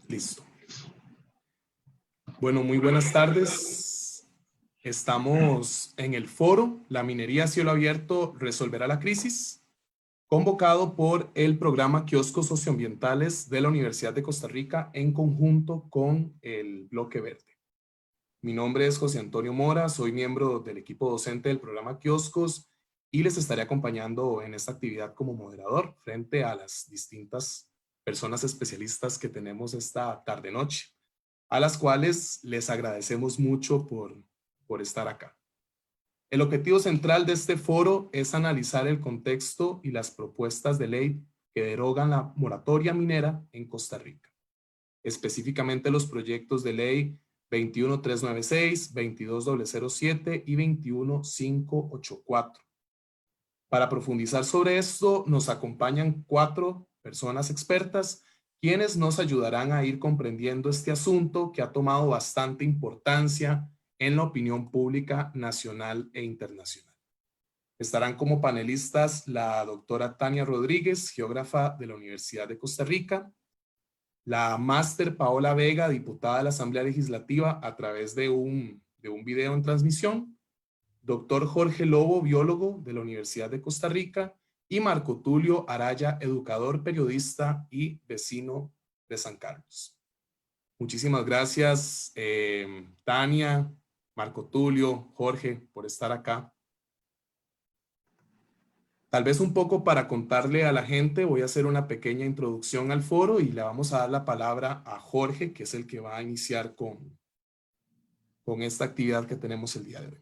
Listo. Bueno, muy buenas tardes. Estamos en el foro La minería a cielo abierto resolverá la crisis, convocado por el programa Kioscos Socioambientales de la Universidad de Costa Rica en conjunto con el Bloque Verde. Mi nombre es José Antonio Mora, soy miembro del equipo docente del programa Kioscos y les estaré acompañando en esta actividad como moderador frente a las distintas personas especialistas que tenemos esta tarde-noche, a las cuales les agradecemos mucho por estar acá. El objetivo central de este foro es analizar el contexto y las propuestas de ley que derogan la moratoria minera en Costa Rica, específicamente los proyectos de ley 21396, 22007 y 21584. Para profundizar sobre esto, nos acompañan 4 personas expertas, quienes nos ayudarán a ir comprendiendo este asunto que ha tomado bastante importancia en la opinión pública nacional e internacional. Estarán como panelistas la doctora Tania Rodríguez, geógrafa de la Universidad de Costa Rica, la máster Paola Vega, diputada de la Asamblea Legislativa a través de un video en transmisión, doctor Jorge Lobo, biólogo de la Universidad de Costa Rica, y Marco Tulio Araya, educador, periodista y vecino de San Carlos. Muchísimas gracias, Tania, Marco Tulio, Jorge, por estar acá. Tal vez un poco para contarle a la gente, voy a hacer una pequeña introducción al foro y le vamos a dar la palabra a Jorge, que es el que va a iniciar con esta actividad que tenemos el día de hoy.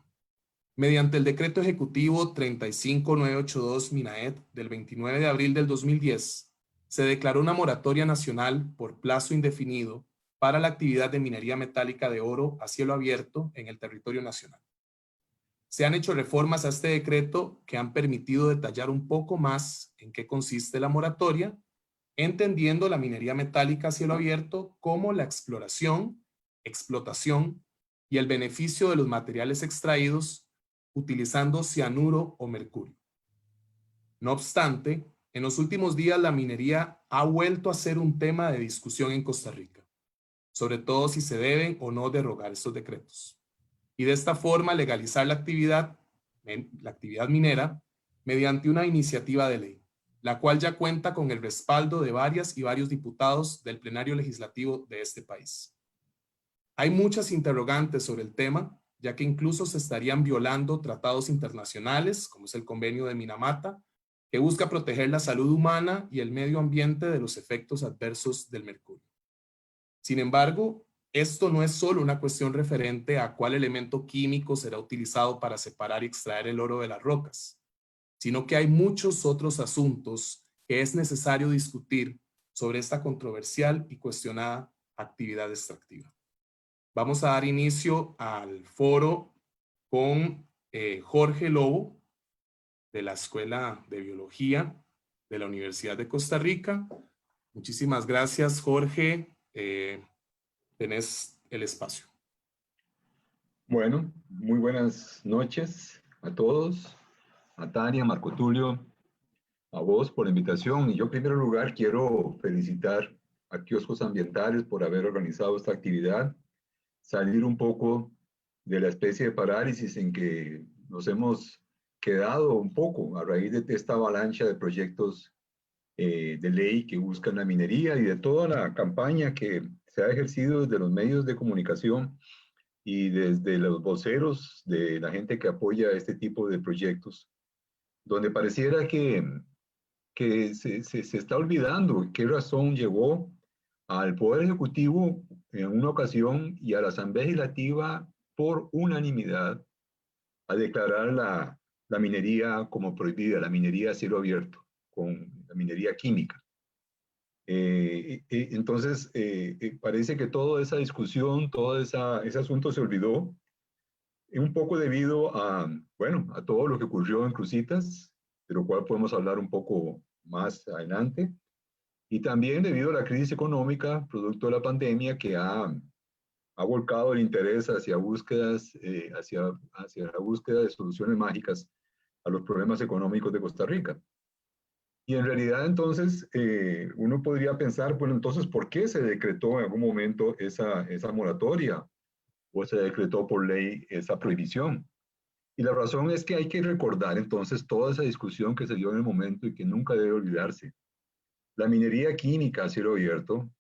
Mediante el decreto ejecutivo 35982 MINAET del 29 de abril del 2010, se declaró una moratoria nacional por plazo indefinido para la actividad de minería metálica de oro a cielo abierto en el territorio nacional. Se han hecho reformas a este decreto que han permitido detallar un poco más en qué consiste la moratoria, entendiendo la minería metálica a cielo abierto como la exploración, explotación y el beneficio de los materiales extraídos utilizando cianuro o mercurio. No obstante, en los últimos días la minería ha vuelto a ser un tema de discusión en Costa Rica, sobre todo si se deben o no derogar estos decretos, y de esta forma legalizar la actividad minera mediante una iniciativa de ley, la cual ya cuenta con el respaldo de varias y varios diputados del plenario legislativo de este país. Hay muchas interrogantes sobre el tema, ya que incluso se estarían violando tratados internacionales, como es el Convenio de Minamata, que busca proteger la salud humana y el medio ambiente de los efectos adversos del mercurio. Sin embargo, esto no es solo una cuestión referente a cuál elemento químico será utilizado para separar y extraer el oro de las rocas, sino que hay muchos otros asuntos que es necesario discutir sobre esta controversial y cuestionada actividad extractiva. Vamos a dar inicio al foro con Jorge Lobo, de la Escuela de Biología de la Universidad de Costa Rica. Muchísimas gracias, Jorge. Tenés el espacio. Bueno, muy buenas noches a todos, a Tania, Marco Tulio, a vos por la invitación. Y yo en primer lugar quiero felicitar a Kioscos Ambientales por haber organizado esta actividad, salir un poco de la especie de parálisis en que nos hemos quedado un poco a raíz de esta avalancha de proyectos de ley que buscan la minería y de toda la campaña que se ha ejercido desde los medios de comunicación y desde los voceros de la gente que apoya este tipo de proyectos, donde pareciera que se está olvidando qué razón llevó al Poder Ejecutivo en una ocasión y a la Asamblea Legislativa por unanimidad a declarar la minería como prohibida, la minería a cielo abierto, con la minería química. Entonces, parece que toda esa discusión, ese asunto se olvidó, un poco debido a, bueno, a todo lo que ocurrió en Cruzitas, de lo cual podemos hablar un poco más adelante, y también debido a la crisis económica, producto de la pandemia, que ha volcado el interés hacia búsquedas, hacia la búsqueda de soluciones mágicas a los problemas económicos de Costa Rica. Y en realidad entonces uno podría pensar, bueno, entonces, ¿por qué se decretó en algún momento esa moratoria o se decretó por ley esa prohibición? Y la razón es que hay que recordar entonces toda esa discusión que se dio en el momento y que nunca debe olvidarse. La minería química a cielo abierto,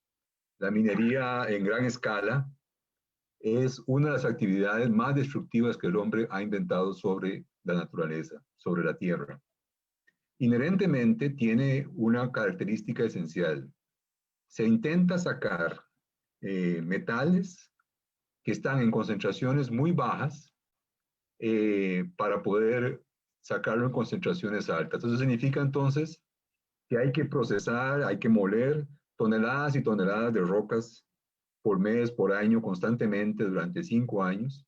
la minería en gran escala, es una de las actividades más destructivas que el hombre ha inventado sobre la naturaleza, sobre la tierra. Inherentemente tiene una característica esencial. Se intenta sacar metales que están en concentraciones muy bajas para poder sacarlo en concentraciones altas. Eso significa entonces que hay que procesar, hay que moler toneladas y toneladas de rocas por mes, por año, constantemente durante 5 años,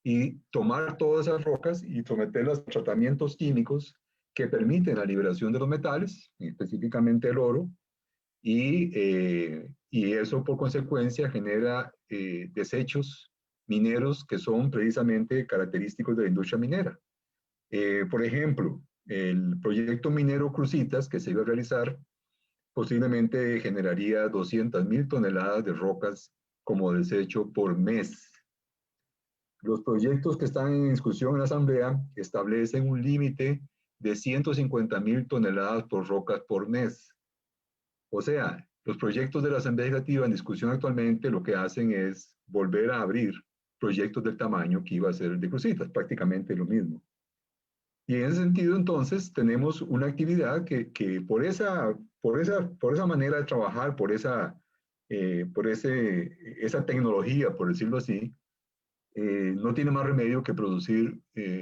y tomar todas esas rocas y someterlas a tratamientos químicos que permiten la liberación de los metales, específicamente el oro, y eso por consecuencia genera desechos mineros que son precisamente característicos de la industria minera. Por ejemplo, el proyecto minero Cruzitas que se iba a realizar posiblemente generaría 200,000 toneladas de rocas como desecho por mes. Los proyectos que están en discusión en la Asamblea establecen un límite de 150,000 toneladas por rocas por mes. O sea, los proyectos de la Asamblea Legislativa en discusión actualmente lo que hacen es volver a abrir proyectos del tamaño que iba a ser el de Cruzitas, prácticamente lo mismo. Y en ese sentido, entonces, tenemos una actividad que por esa manera de trabajar, esa tecnología, por decirlo así, no tiene más remedio que producir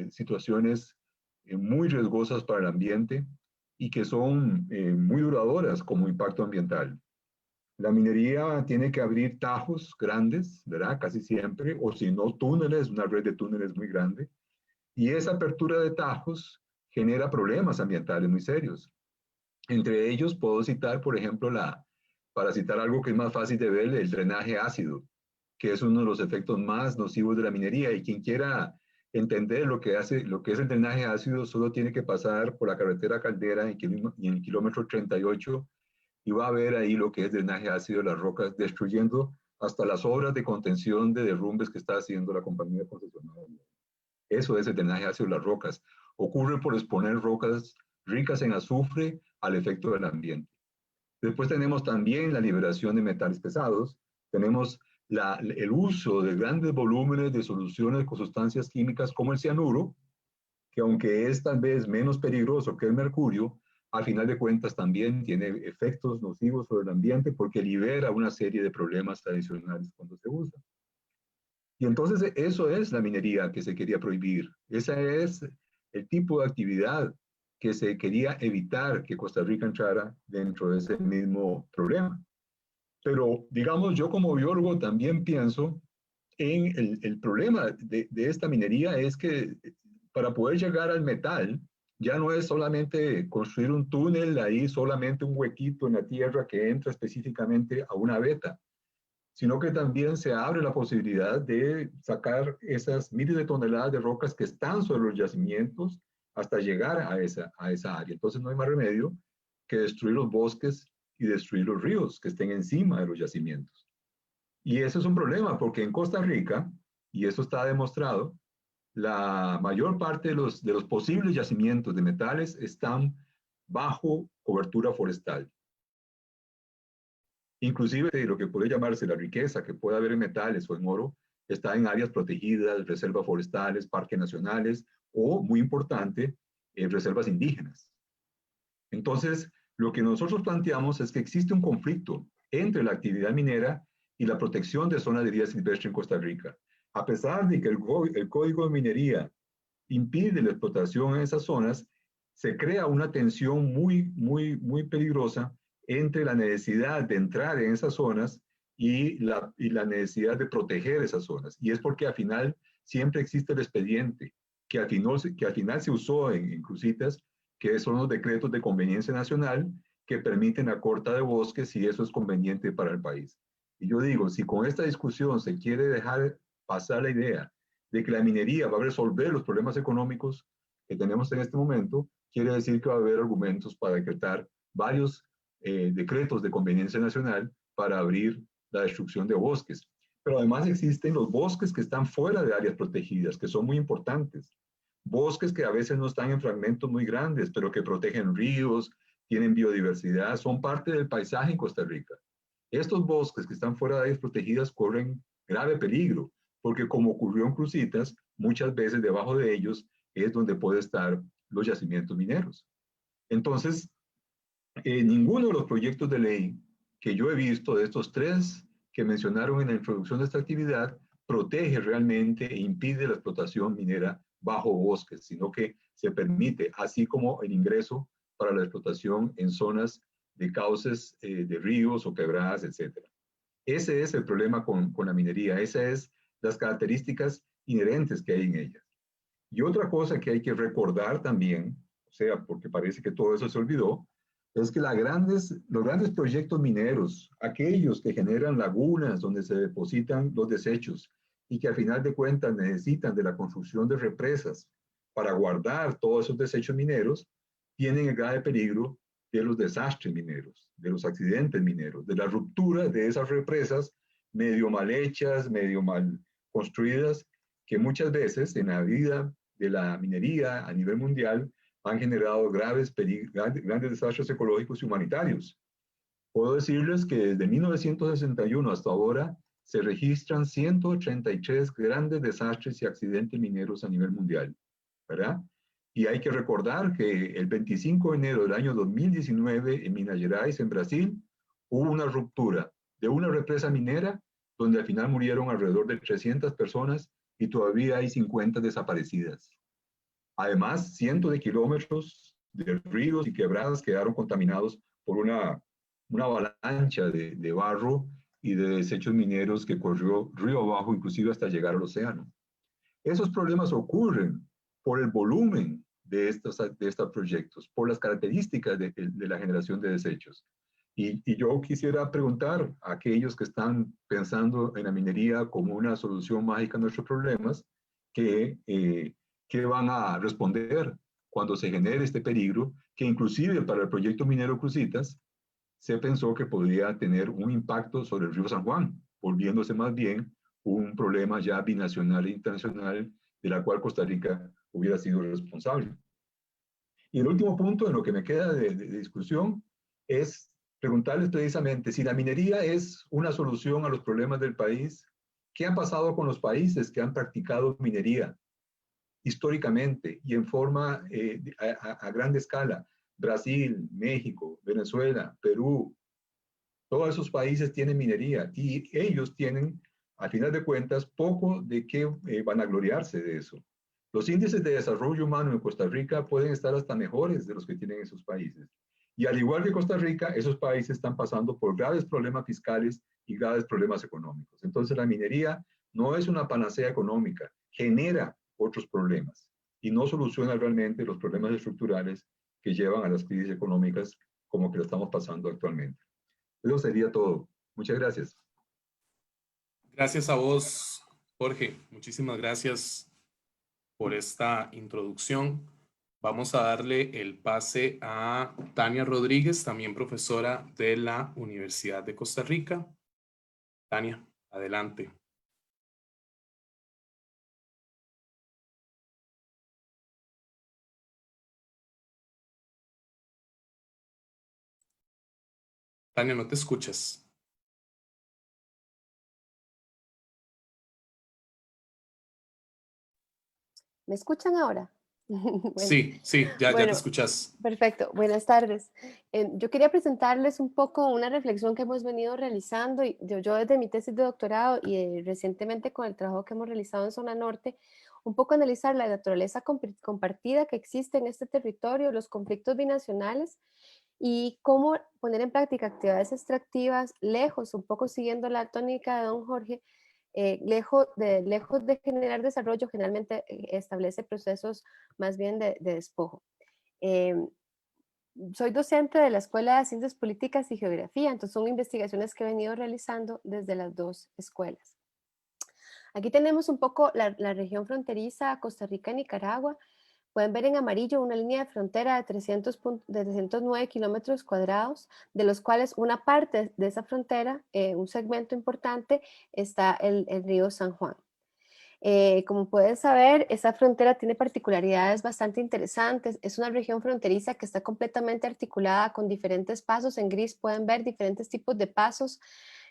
situaciones muy riesgosas para el ambiente y que son muy duradoras como impacto ambiental. La minería tiene que abrir tajos grandes, ¿verdad? Casi siempre, o si no, túneles, una red de túneles muy grande. Y esa apertura de tajos genera problemas ambientales muy serios. Entre ellos puedo citar, por ejemplo, para citar algo que es más fácil de ver, el drenaje ácido, que es uno de los efectos más nocivos de la minería. Y quien quiera entender lo que es el drenaje ácido, solo tiene que pasar por la carretera Caldera en el kilómetro 38 y va a ver ahí lo que es drenaje ácido de las rocas, destruyendo hasta las obras de contención de derrumbes que está haciendo la compañía concesionaria. Eso es el drenaje ácido de las rocas. Ocurre por exponer rocas ricas en azufre al efecto del ambiente. Después tenemos también la liberación de metales pesados. Tenemos el uso de grandes volúmenes de soluciones con sustancias químicas como el cianuro, que aunque es tal vez menos peligroso que el mercurio, al final de cuentas también tiene efectos nocivos sobre el ambiente porque libera una serie de problemas adicionales cuando se usa. Y entonces eso es la minería que se quería prohibir. Ese es el tipo de actividad que se quería evitar que Costa Rica entrara dentro de ese mismo problema. Pero, digamos, yo como biólogo también pienso en el problema de esta minería es que para poder llegar al metal, ya no es solamente construir un túnel, ahí solamente un huequito en la tierra que entra específicamente a una veta, sino que también se abre la posibilidad de sacar esas miles de toneladas de rocas que están sobre los yacimientos hasta llegar a esa área. Entonces no hay más remedio que destruir los bosques y destruir los ríos que estén encima de los yacimientos. Y eso es un problema porque en Costa Rica, y eso está demostrado, la mayor parte de los posibles yacimientos de metales están bajo cobertura forestal. Inclusive lo que puede llamarse la riqueza que puede haber en metales o en oro está en áreas protegidas, reservas forestales, parques nacionales o, muy importante, reservas indígenas. Entonces, lo que nosotros planteamos es que existe un conflicto entre la actividad minera y la protección de zonas de vida silvestre en Costa Rica. A pesar de que el Código de Minería impide la explotación en esas zonas, se crea una tensión muy peligrosa entre la necesidad de entrar en esas zonas y la necesidad de proteger esas zonas. Y es porque al final siempre existe el expediente que al final se usó en Cruzitas, que son los decretos de conveniencia nacional que permiten la corta de bosques si eso es conveniente para el país. Y yo digo, si con esta discusión se quiere dejar pasar la idea de que la minería va a resolver los problemas económicos que tenemos en este momento, quiere decir que va a haber argumentos para decretar varios decretos de conveniencia nacional para abrir la destrucción de bosques. Pero además existen los bosques que están fuera de áreas protegidas, que son muy importantes. Bosques que a veces no están en fragmentos muy grandes, pero que protegen ríos, tienen biodiversidad, son parte del paisaje en Costa Rica. Estos bosques que están fuera de áreas protegidas corren grave peligro, porque como ocurrió en Cruzitas, muchas veces debajo de ellos es donde pueden estar los yacimientos mineros. Entonces, ninguno de los proyectos de ley que yo he visto de estos tres que mencionaron en la introducción de esta actividad protege realmente e impide la explotación minera bajo bosques, sino que se permite, así como el ingreso para la explotación en zonas de cauces de ríos o quebradas, etc. Ese es el problema con la minería, esas es las características inherentes que hay en ella. Y otra cosa que hay que recordar también, o sea, porque parece que todo eso se olvidó, es que los grandes proyectos mineros, aquellos que generan lagunas donde se depositan los desechos y que al final de cuentas necesitan de la construcción de represas para guardar todos esos desechos mineros, tienen el grave peligro de los desastres mineros, de los accidentes mineros, de la ruptura de esas represas medio mal hechas, medio mal construidas, que muchas veces en la vida de la minería a nivel mundial han generado grandes desastres ecológicos y humanitarios. Puedo decirles que desde 1961 hasta ahora se registran 133 grandes desastres y accidentes mineros a nivel mundial, ¿verdad? Y hay que recordar que el 25 de enero del año 2019 en Minas Gerais, en Brasil, hubo una ruptura de una represa minera donde al final murieron alrededor de 300 personas y todavía hay 50 desaparecidas. Además, cientos de kilómetros de ríos y quebradas quedaron contaminados por una avalancha de barro y de desechos mineros que corrió río abajo, inclusive hasta llegar al océano. Esos problemas ocurren por el volumen de estos proyectos, por las características de la generación de desechos. Y yo quisiera preguntar a aquellos que están pensando en la minería como una solución mágica a nuestros problemas, ¿qué van a responder cuando se genere este peligro? Que inclusive para el proyecto minero Cruzitas se pensó que podría tener un impacto sobre el río San Juan, volviéndose más bien un problema ya binacional e internacional de la cual Costa Rica hubiera sido responsable. Y el último punto en lo que me queda de discusión es preguntarles precisamente si la minería es una solución a los problemas del país, ¿qué ha pasado con los países que han practicado minería históricamente y en forma a gran escala? Brasil, México, Venezuela, Perú, todos esos países tienen minería y ellos tienen, al final de cuentas, poco de qué van a gloriarse de eso. Los índices de desarrollo humano en Costa Rica pueden estar hasta mejores de los que tienen esos países. Y al igual que Costa Rica, esos países están pasando por graves problemas fiscales y graves problemas económicos. Entonces la minería no es una panacea económica, genera otros problemas y no soluciona realmente los problemas estructurales que llevan a las crisis económicas como que lo estamos pasando actualmente. Eso sería todo. Muchas gracias. Gracias a vos, Jorge. Muchísimas gracias por esta introducción. Vamos a darle el pase a Tania Rodríguez, también profesora de la Universidad de Costa Rica. Tania, adelante. Tania, no te escuchas. ¿Me escuchan ahora? Bueno, sí, ya te escuchas. Perfecto, buenas tardes. Yo quería presentarles un poco una reflexión que hemos venido realizando, y yo desde mi tesis de doctorado y recientemente con el trabajo que hemos realizado en Zona Norte, un poco analizar la naturaleza compartida que existe en este territorio, los conflictos binacionales y cómo poner en práctica actividades extractivas lejos, un poco siguiendo la tónica de don Jorge, lejos de generar desarrollo, generalmente establece procesos más bien de despojo. Em, Soy docente de la Escuela de Ciencias Políticas y Geografía, entonces son investigaciones que he venido realizando desde las dos escuelas. Aquí tenemos un poco la región fronteriza Costa Rica-Nicaragua. Pueden ver en amarillo una línea de frontera de 309 kilómetros cuadrados, de los cuales una parte de esa frontera, un segmento importante, está el río San Juan. Como pueden saber, esa frontera tiene particularidades bastante interesantes. Es una región fronteriza que está completamente articulada con diferentes pasos. En gris pueden ver diferentes tipos de pasos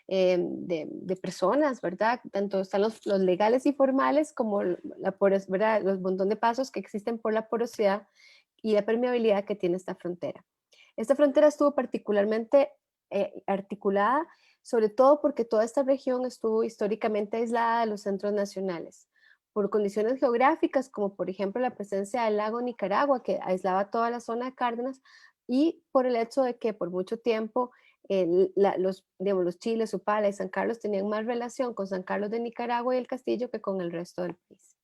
de personas, ¿verdad? Tanto están los legales y formales como ¿verdad? Los montón de pasos que existen por la porosidad y la permeabilidad que tiene esta frontera. Esta frontera estuvo particularmente articulada, sobre todo porque toda esta región estuvo históricamente aislada de los centros nacionales, por condiciones geográficas, como por ejemplo la presencia del lago Nicaragua, que aislaba toda la zona de Cárdenas, y por el hecho de que por mucho tiempo digamos, los Chiles, Upala y San Carlos tenían más relación con San Carlos de Nicaragua y el Castillo que con el resto del país.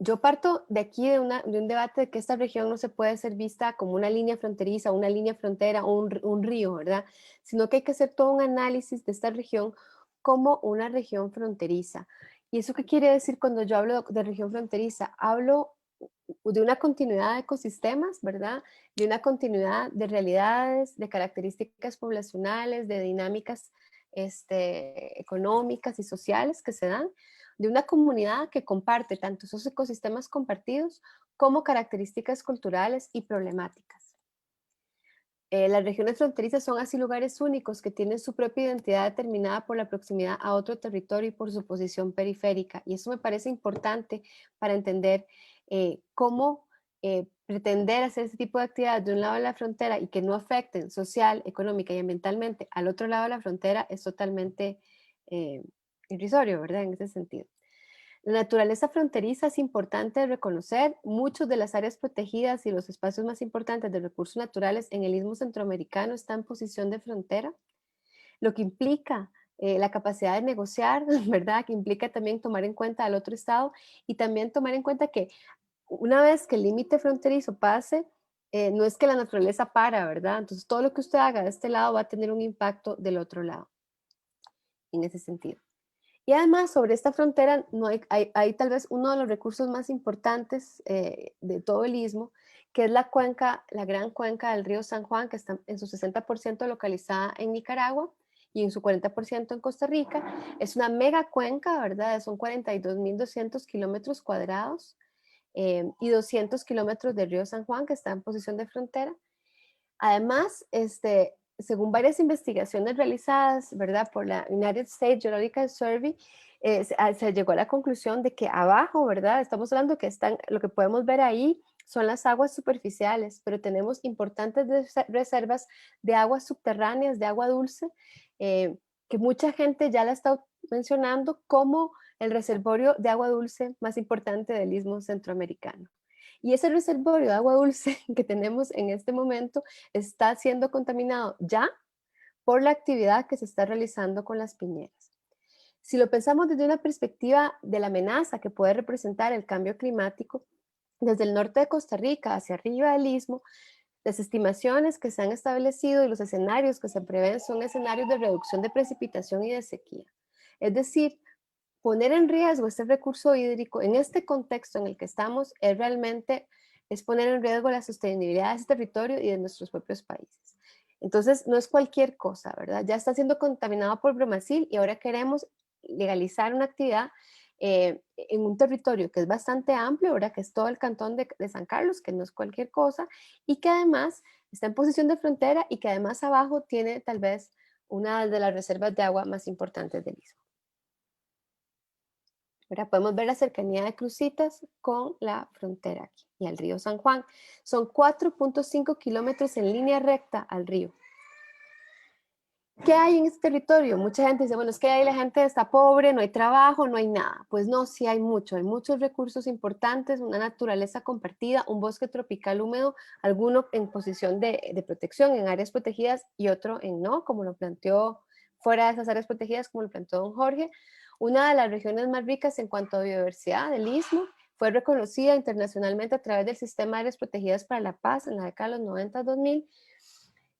Yo parto de aquí de un debate de que esta región no se puede ser vista como una línea fronteriza, una línea frontera o un río, ¿verdad? Sino que hay que hacer todo un análisis de esta región como una región fronteriza. ¿Y eso qué quiere decir cuando yo hablo de región fronteriza? Hablo de una continuidad de ecosistemas, ¿verdad? De una continuidad de realidades, de características poblacionales, de dinámicas económicas y sociales que se dan, de una comunidad que comparte tanto esos ecosistemas compartidos como características culturales y problemáticas. Las regiones fronterizas son así lugares únicos que tienen su propia identidad determinada por la proximidad a otro territorio y por su posición periférica. Y eso me parece importante para entender cómo pretender hacer ese tipo de actividades de un lado de la frontera y que no afecten social, económica y ambientalmente al otro lado de la frontera es totalmente irrisorio, ¿verdad? En ese sentido. La naturaleza fronteriza es importante reconocer. Muchas de las áreas protegidas y los espacios más importantes de recursos naturales en el Istmo Centroamericano están en posición de frontera, lo que implica la capacidad de negociar, ¿verdad? Que implica también tomar en cuenta al otro estado y también tomar en cuenta que una vez que el límite fronterizo pase, no es que la naturaleza para, ¿verdad? Entonces todo lo que usted haga de este lado va a tener un impacto del otro lado, en ese sentido. Y además, sobre esta frontera no hay tal vez uno de los recursos más importantes de todo el istmo, que es la cuenca, la gran cuenca del río San Juan, que está en su 60% localizada en Nicaragua y en su 40% en Costa Rica. Es una mega cuenca, ¿verdad? Son 42.200 kilómetros cuadrados y 200 kilómetros del río San Juan, que está en posición de frontera. Además, según varias investigaciones realizadas, ¿verdad? Por la United States Geological Survey, se llegó a la conclusión de que abajo, ¿verdad? Estamos hablando que lo que podemos ver ahí son las aguas superficiales, pero tenemos importantes reservas de aguas subterráneas, de agua dulce, que mucha gente ya la está mencionando como el reservorio de agua dulce más importante del Istmo Centroamericano. Y ese reservorio de agua dulce que tenemos en este momento está siendo contaminado ya por la actividad que se está realizando con las piñeras. Si lo pensamos desde una perspectiva de la amenaza que puede representar el cambio climático, desde el norte de Costa Rica hacia arriba del istmo, las estimaciones que se han establecido y los escenarios que se prevén son escenarios de reducción de precipitación y de sequía. Es decir, poner en riesgo este recurso hídrico en este contexto en el que estamos es poner en riesgo la sostenibilidad de este territorio y de nuestros propios países. Entonces, no es cualquier cosa, ¿verdad? Ya está siendo contaminado por bromacil y ahora queremos legalizar una actividad en un territorio que es bastante amplio, ¿verdad? Que es todo el cantón de San Carlos, que no es cualquier cosa, y que además está en posición de frontera y que además abajo tiene tal vez una de las reservas de agua más importantes del istmo. Ahora podemos ver la cercanía de Cruzitas con la frontera aquí y al río San Juan. Son 4.5 kilómetros en línea recta al río. ¿Qué hay en este territorio? Mucha gente dice, bueno, es que ahí la gente está pobre, no hay trabajo, no hay nada. Pues no, sí hay muchos recursos importantes, una naturaleza compartida, un bosque tropical húmedo, alguno en posición de protección en áreas protegidas y otro en no, como lo planteó fuera de esas áreas protegidas, como lo planteó don Jorge. Una de las regiones más ricas en cuanto a biodiversidad del Istmo, fue reconocida internacionalmente a través del Sistema de Áreas Protegidas para la Paz en la década de los 90-2000.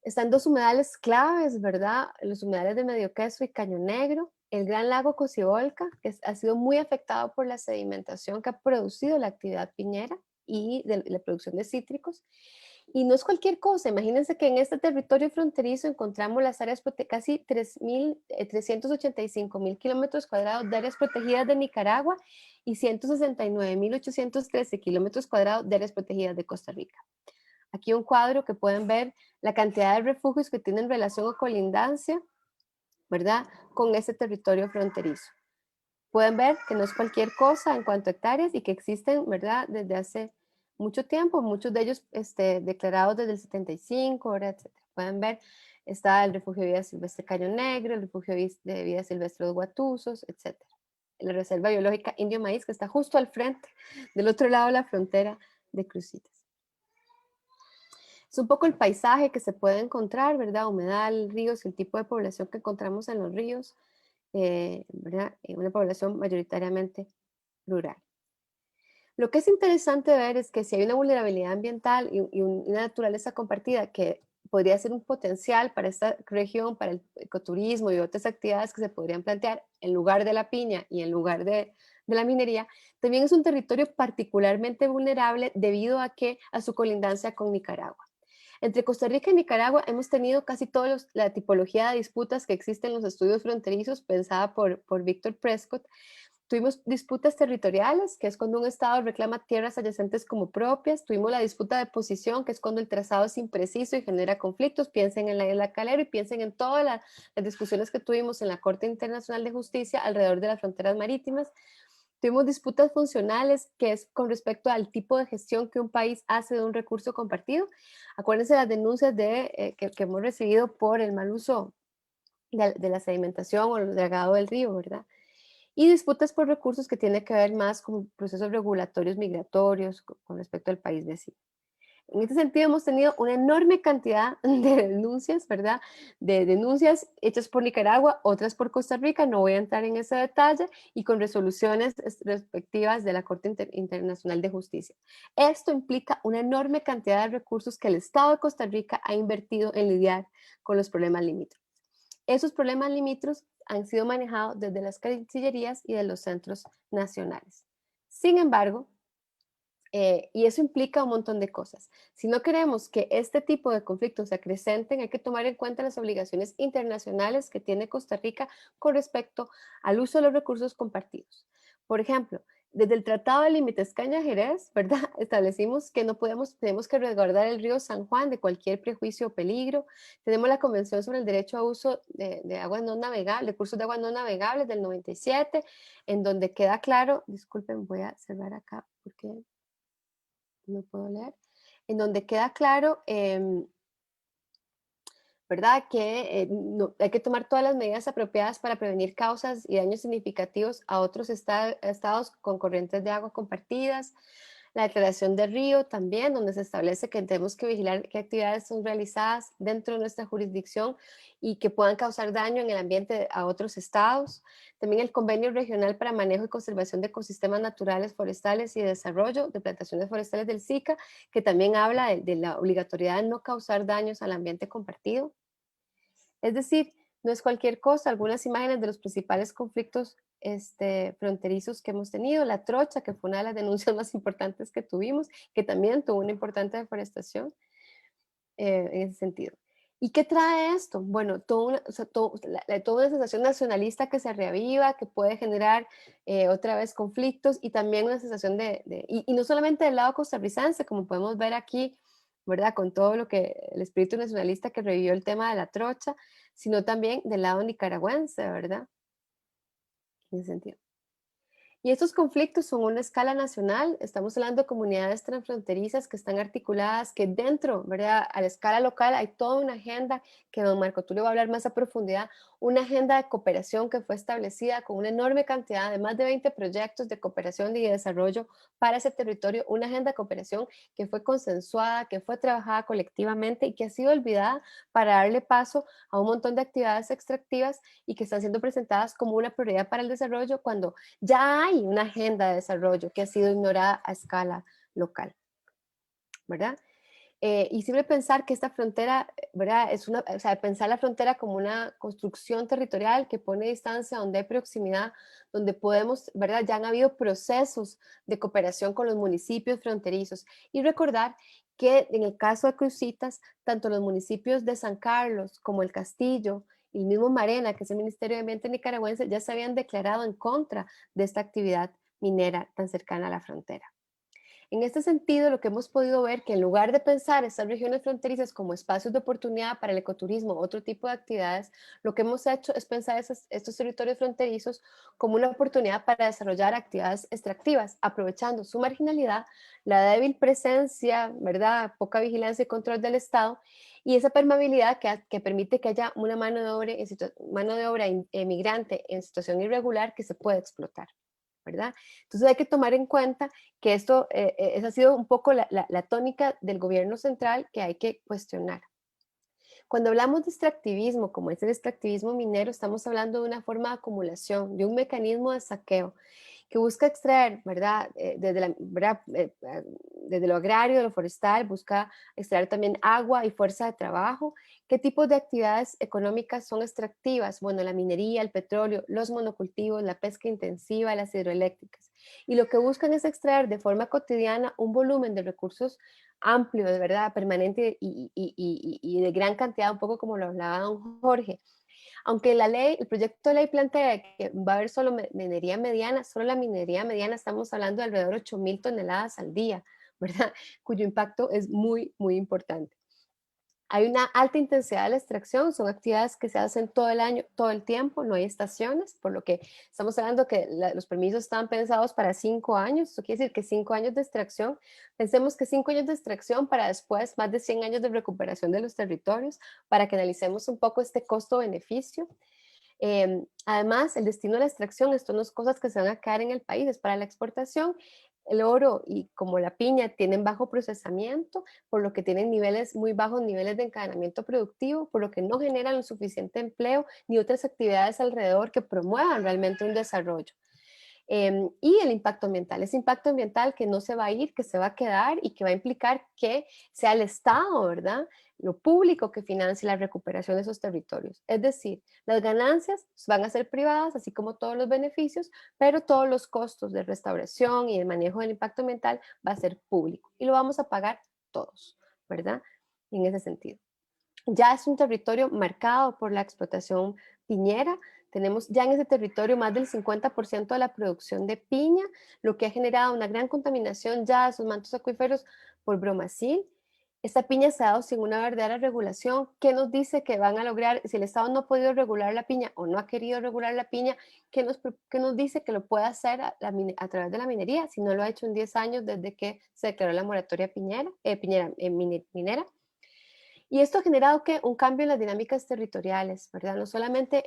Están dos humedales claves, ¿verdad? Los humedales de Medio Queso y Caño Negro. El Gran Lago Cocibolca, que ha sido muy afectado por la sedimentación que ha producido la actividad piñera y de la producción de cítricos. Y no es cualquier cosa, imagínense que en este territorio fronterizo encontramos las áreas casi 385.000 kilómetros cuadrados de áreas protegidas de Nicaragua y 169.813 kilómetros cuadrados de áreas protegidas de Costa Rica. Aquí un cuadro que pueden ver la cantidad de refugios que tienen relación o colindancia, ¿verdad? Con ese territorio fronterizo. Pueden ver que no es cualquier cosa en cuanto a hectáreas y que existen, ¿verdad? Desde hace mucho tiempo, muchos de ellos declarados desde el 75, ¿verdad? Etcétera. Pueden ver, está el refugio de vida silvestre Caño Negro, el refugio de vida silvestre Los Guatusos, etcétera. La reserva biológica Indio Maíz, que está justo al frente, del otro lado de la frontera de Cruzitas. Es un poco el paisaje que se puede encontrar, ¿verdad? Humedal, ríos, el tipo de población que encontramos en los ríos, ¿verdad? Una población mayoritariamente rural. Lo que es interesante ver es que si hay una vulnerabilidad ambiental y una naturaleza compartida que podría ser un potencial para esta región, para el ecoturismo y otras actividades que se podrían plantear en lugar de la piña y en lugar de la minería, también es un territorio particularmente vulnerable debido a su colindancia con Nicaragua. Entre Costa Rica y Nicaragua hemos tenido casi toda la tipología de disputas que existen en los estudios fronterizos pensada por Víctor Prescott. Tuvimos disputas territoriales, que es cuando un estado reclama tierras adyacentes como propias. Tuvimos la disputa de posición, que es cuando el trazado es impreciso y genera conflictos. Piensen en la isla Calero y piensen en todas las discusiones que tuvimos en la Corte Internacional de Justicia alrededor de las fronteras marítimas. Tuvimos disputas funcionales, que es con respecto al tipo de gestión que un país hace de un recurso compartido. Acuérdense las denuncias que hemos recibido por el mal uso de la sedimentación o el dragado del río, ¿verdad? Y disputas por recursos que tienen que ver más con procesos regulatorios migratorios con respecto al país vecino. En este sentido, hemos tenido una enorme cantidad de denuncias, ¿verdad? De denuncias hechas por Nicaragua, otras por Costa Rica, no voy a entrar en ese detalle, y con resoluciones respectivas de la Corte Internacional de Justicia. Esto implica una enorme cantidad de recursos que el Estado de Costa Rica ha invertido en lidiar con los problemas limítrofes. Esos problemas limítrofes han sido manejados desde las cancillerías y de los centros nacionales. Sin embargo, y eso implica un montón de cosas. Si no queremos que este tipo de conflictos se acrecenten, hay que tomar en cuenta las obligaciones internacionales que tiene Costa Rica con respecto al uso de los recursos compartidos. Por ejemplo, desde el Tratado de Límites Caña-Jerez, ¿verdad? Establecimos que tenemos que resguardar el río San Juan de cualquier prejuicio o peligro. Tenemos la Convención sobre el Derecho a Uso de Aguas No Navegables, recursos de aguas no navegables del 97, en donde queda claro, disculpen, voy a cerrar acá porque no puedo leer, en donde queda claro, ¿verdad? Que hay que tomar todas las medidas apropiadas para prevenir causas y daños significativos a otros estados con corrientes de agua compartidas. La declaración de río también, donde se establece que tenemos que vigilar qué actividades son realizadas dentro de nuestra jurisdicción y que puedan causar daño en el ambiente a otros estados. También el Convenio Regional para Manejo y Conservación de Ecosistemas Naturales, Forestales y Desarrollo de Plantaciones Forestales del SICA, que también habla de la obligatoriedad de no causar daños al ambiente compartido. Es decir, no es cualquier cosa. Algunas imágenes de los principales conflictos fronterizos que hemos tenido, la trocha, que fue una de las denuncias más importantes que tuvimos, que también tuvo una importante deforestación en ese sentido. ¿Y qué trae esto? Bueno, toda una sensación nacionalista que se reaviva, que puede generar otra vez conflictos y también una sensación y no solamente del lado costarricense, como podemos ver aquí, ¿verdad? Con todo lo que el espíritu nacionalista que revivió el tema de la trocha, sino también del lado nicaragüense, ¿verdad? En ese sentido. Y estos conflictos son a una escala nacional, estamos hablando de comunidades transfronterizas que están articuladas, que dentro, ¿verdad? A la escala local hay toda una agenda que don Marco Tulio va a hablar más a profundidad, una agenda de cooperación que fue establecida con una enorme cantidad de más de 20 proyectos de cooperación y de desarrollo para ese territorio, una agenda de cooperación que fue consensuada, que fue trabajada colectivamente y que ha sido olvidada para darle paso a un montón de actividades extractivas y que están siendo presentadas como una prioridad para el desarrollo cuando ya hay una agenda de desarrollo que ha sido ignorada a escala local, ¿verdad? Y siempre pensar que esta frontera, ¿verdad? O sea, pensar la frontera como una construcción territorial que pone distancia donde hay proximidad, donde podemos, ¿verdad? Ya han habido procesos de cooperación con los municipios fronterizos. Y recordar que en el caso de Cruzitas, tanto los municipios de San Carlos como el Castillo, y el mismo Marena, que es el Ministerio de Ambiente nicaragüense, ya se habían declarado en contra de esta actividad minera tan cercana a la frontera. En este sentido, lo que hemos podido ver que en lugar de pensar estas regiones fronterizas como espacios de oportunidad para el ecoturismo o otro tipo de actividades, lo que hemos hecho es pensar estos territorios fronterizos como una oportunidad para desarrollar actividades extractivas, aprovechando su marginalidad, la débil presencia, ¿verdad?, poca vigilancia y control del Estado y esa permeabilidad que permite que haya una mano de obra migrante en situación irregular que se puede explotar, ¿verdad? Entonces hay que tomar en cuenta que esto esa ha sido un poco la tónica del gobierno central que hay que cuestionar. Cuando hablamos de extractivismo, como es el extractivismo minero, estamos hablando de una forma de acumulación, de un mecanismo de saqueo que busca extraer, ¿verdad? Desde lo agrario, lo forestal, busca extraer también agua y fuerza de trabajo. ¿Qué tipos de actividades económicas son extractivas? Bueno, la minería, el petróleo, los monocultivos, la pesca intensiva, las hidroeléctricas. Y lo que buscan es extraer de forma cotidiana un volumen de recursos amplio, de verdad, permanente y de gran cantidad, un poco como lo hablaba don Jorge. Aunque la ley, el proyecto de ley plantea que va a haber solo minería mediana, solo la minería mediana estamos hablando de alrededor de 8.000 toneladas al día, ¿verdad? Cuyo impacto es muy, muy importante. Hay una alta intensidad de la extracción, son actividades que se hacen todo el año, todo el tiempo, no hay estaciones, por lo que estamos hablando que los permisos están pensados para 5 años, eso quiere decir que 5 años de extracción, pensemos que 5 años de extracción para después más de 100 años de recuperación de los territorios, para que analicemos un poco este costo-beneficio. Además, el destino de la extracción, esto no es cosas que se van a quedar en el país, es para la exportación. El oro y como la piña tienen bajo procesamiento, por lo que tienen muy bajos niveles de encadenamiento productivo, por lo que no generan el suficiente empleo ni otras actividades alrededor que promuevan realmente un desarrollo. Y el impacto ambiental, ese impacto ambiental que no se va a ir, que se va a quedar y que va a implicar que sea el Estado, ¿verdad? Lo público que financie la recuperación de esos territorios. Es decir, las ganancias van a ser privadas, así como todos los beneficios, pero todos los costos de restauración y el manejo del impacto ambiental va a ser público y lo vamos a pagar todos, ¿verdad? En ese sentido. Ya es un territorio marcado por la explotación piñera. Tenemos ya en ese territorio más del 50% de la producción de piña, lo que ha generado una gran contaminación ya de sus mantos acuíferos por bromacil. Esta piña se ha dado sin una verdadera regulación. ¿Qué nos dice que van a lograr? Si el Estado no ha podido regular la piña o no ha querido regular la piña, qué nos dice que lo puede hacer a través de la minería si no lo ha hecho en 10 años desde que se declaró la moratoria minera? Y esto ha generado que un cambio en las dinámicas territoriales, ¿verdad? No solamente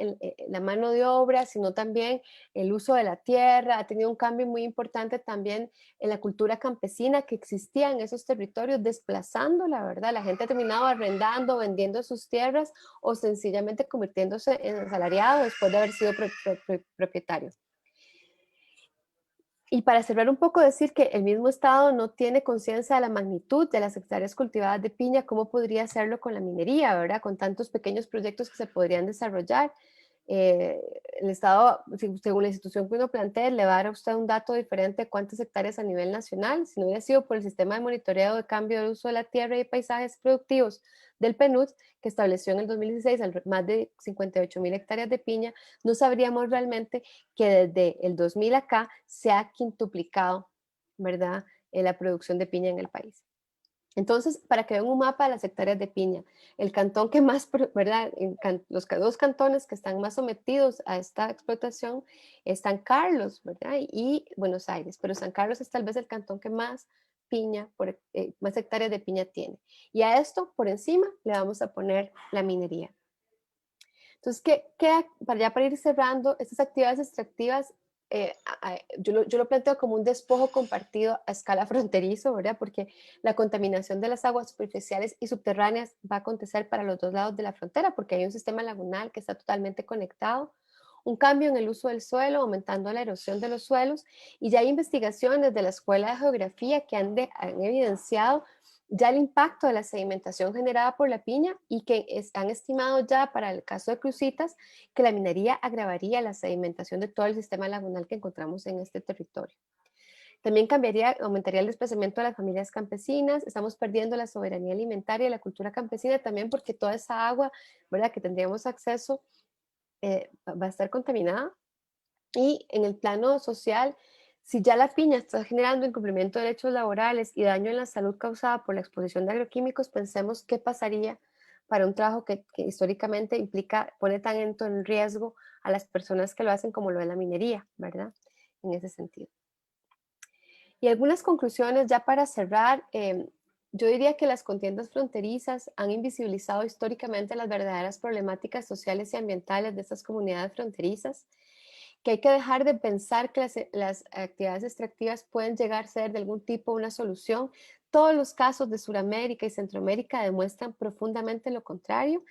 la mano de obra, sino también el uso de la tierra, ha tenido un cambio muy importante también en la cultura campesina que existía en esos territorios, desplazando, la verdad, la gente ha terminado arrendando, vendiendo sus tierras o sencillamente convirtiéndose en asalariado después de haber sido propietario. Y para cerrar un poco, decir que el mismo Estado no tiene conciencia de la magnitud de las hectáreas cultivadas de piña, cómo podría hacerlo con la minería, ¿verdad? Con tantos pequeños proyectos que se podrían desarrollar. El Estado, según la institución que uno plantea, le va a dar a usted un dato diferente de cuántas hectáreas a nivel nacional. Si no hubiera sido por el sistema de monitoreo de cambio de uso de la tierra y paisajes productivos del PNUD, que estableció en el 2016 más de 58.000 hectáreas de piña, no sabríamos realmente que desde el 2000 acá se ha quintuplicado, ¿verdad?, la producción de piña en el país. Entonces, para que vean un mapa de las hectáreas de piña, el cantón que más, ¿verdad? Los dos cantones que están más sometidos a esta explotación están Carlos, ¿verdad? Y Buenos Aires, pero San Carlos es tal vez el cantón que más piña, más hectáreas de piña tiene. Y a esto, por encima, le vamos a poner la minería. Entonces, para ir cerrando, estas actividades extractivas, yo lo planteo como un despojo compartido a escala fronterizo, ¿verdad? Porque la contaminación de las aguas superficiales y subterráneas va a acontecer para los dos lados de la frontera, porque hay un sistema lagunal que está totalmente conectado, un cambio en el uso del suelo, aumentando la erosión de los suelos, y ya hay investigaciones de la Escuela de Geografía que han evidenciado ya el impacto de la sedimentación generada por la piña y que han estimado ya para el caso de Cruzitas que la minería agravaría la sedimentación de todo el sistema lagunal que encontramos en este territorio. También aumentaría el desplazamiento de las familias campesinas, estamos perdiendo la soberanía alimentaria y la cultura campesina también porque toda esa agua, ¿verdad?, que tendríamos acceso va a estar contaminada. Y en el plano social, si ya la piña está generando incumplimiento de derechos laborales y daño en la salud causada por la exposición de agroquímicos, pensemos qué pasaría para un trabajo que históricamente pone tanto en riesgo a las personas que lo hacen como lo de la minería, ¿verdad? En ese sentido. Y algunas conclusiones ya para cerrar. Yo diría que las contiendas fronterizas han invisibilizado históricamente las verdaderas problemáticas sociales y ambientales de estas comunidades fronterizas, que hay que dejar de pensar que las actividades extractivas pueden llegar a ser de algún tipo una solución. Todos los casos de Sudamérica y Centroamérica demuestran profundamente lo contrario,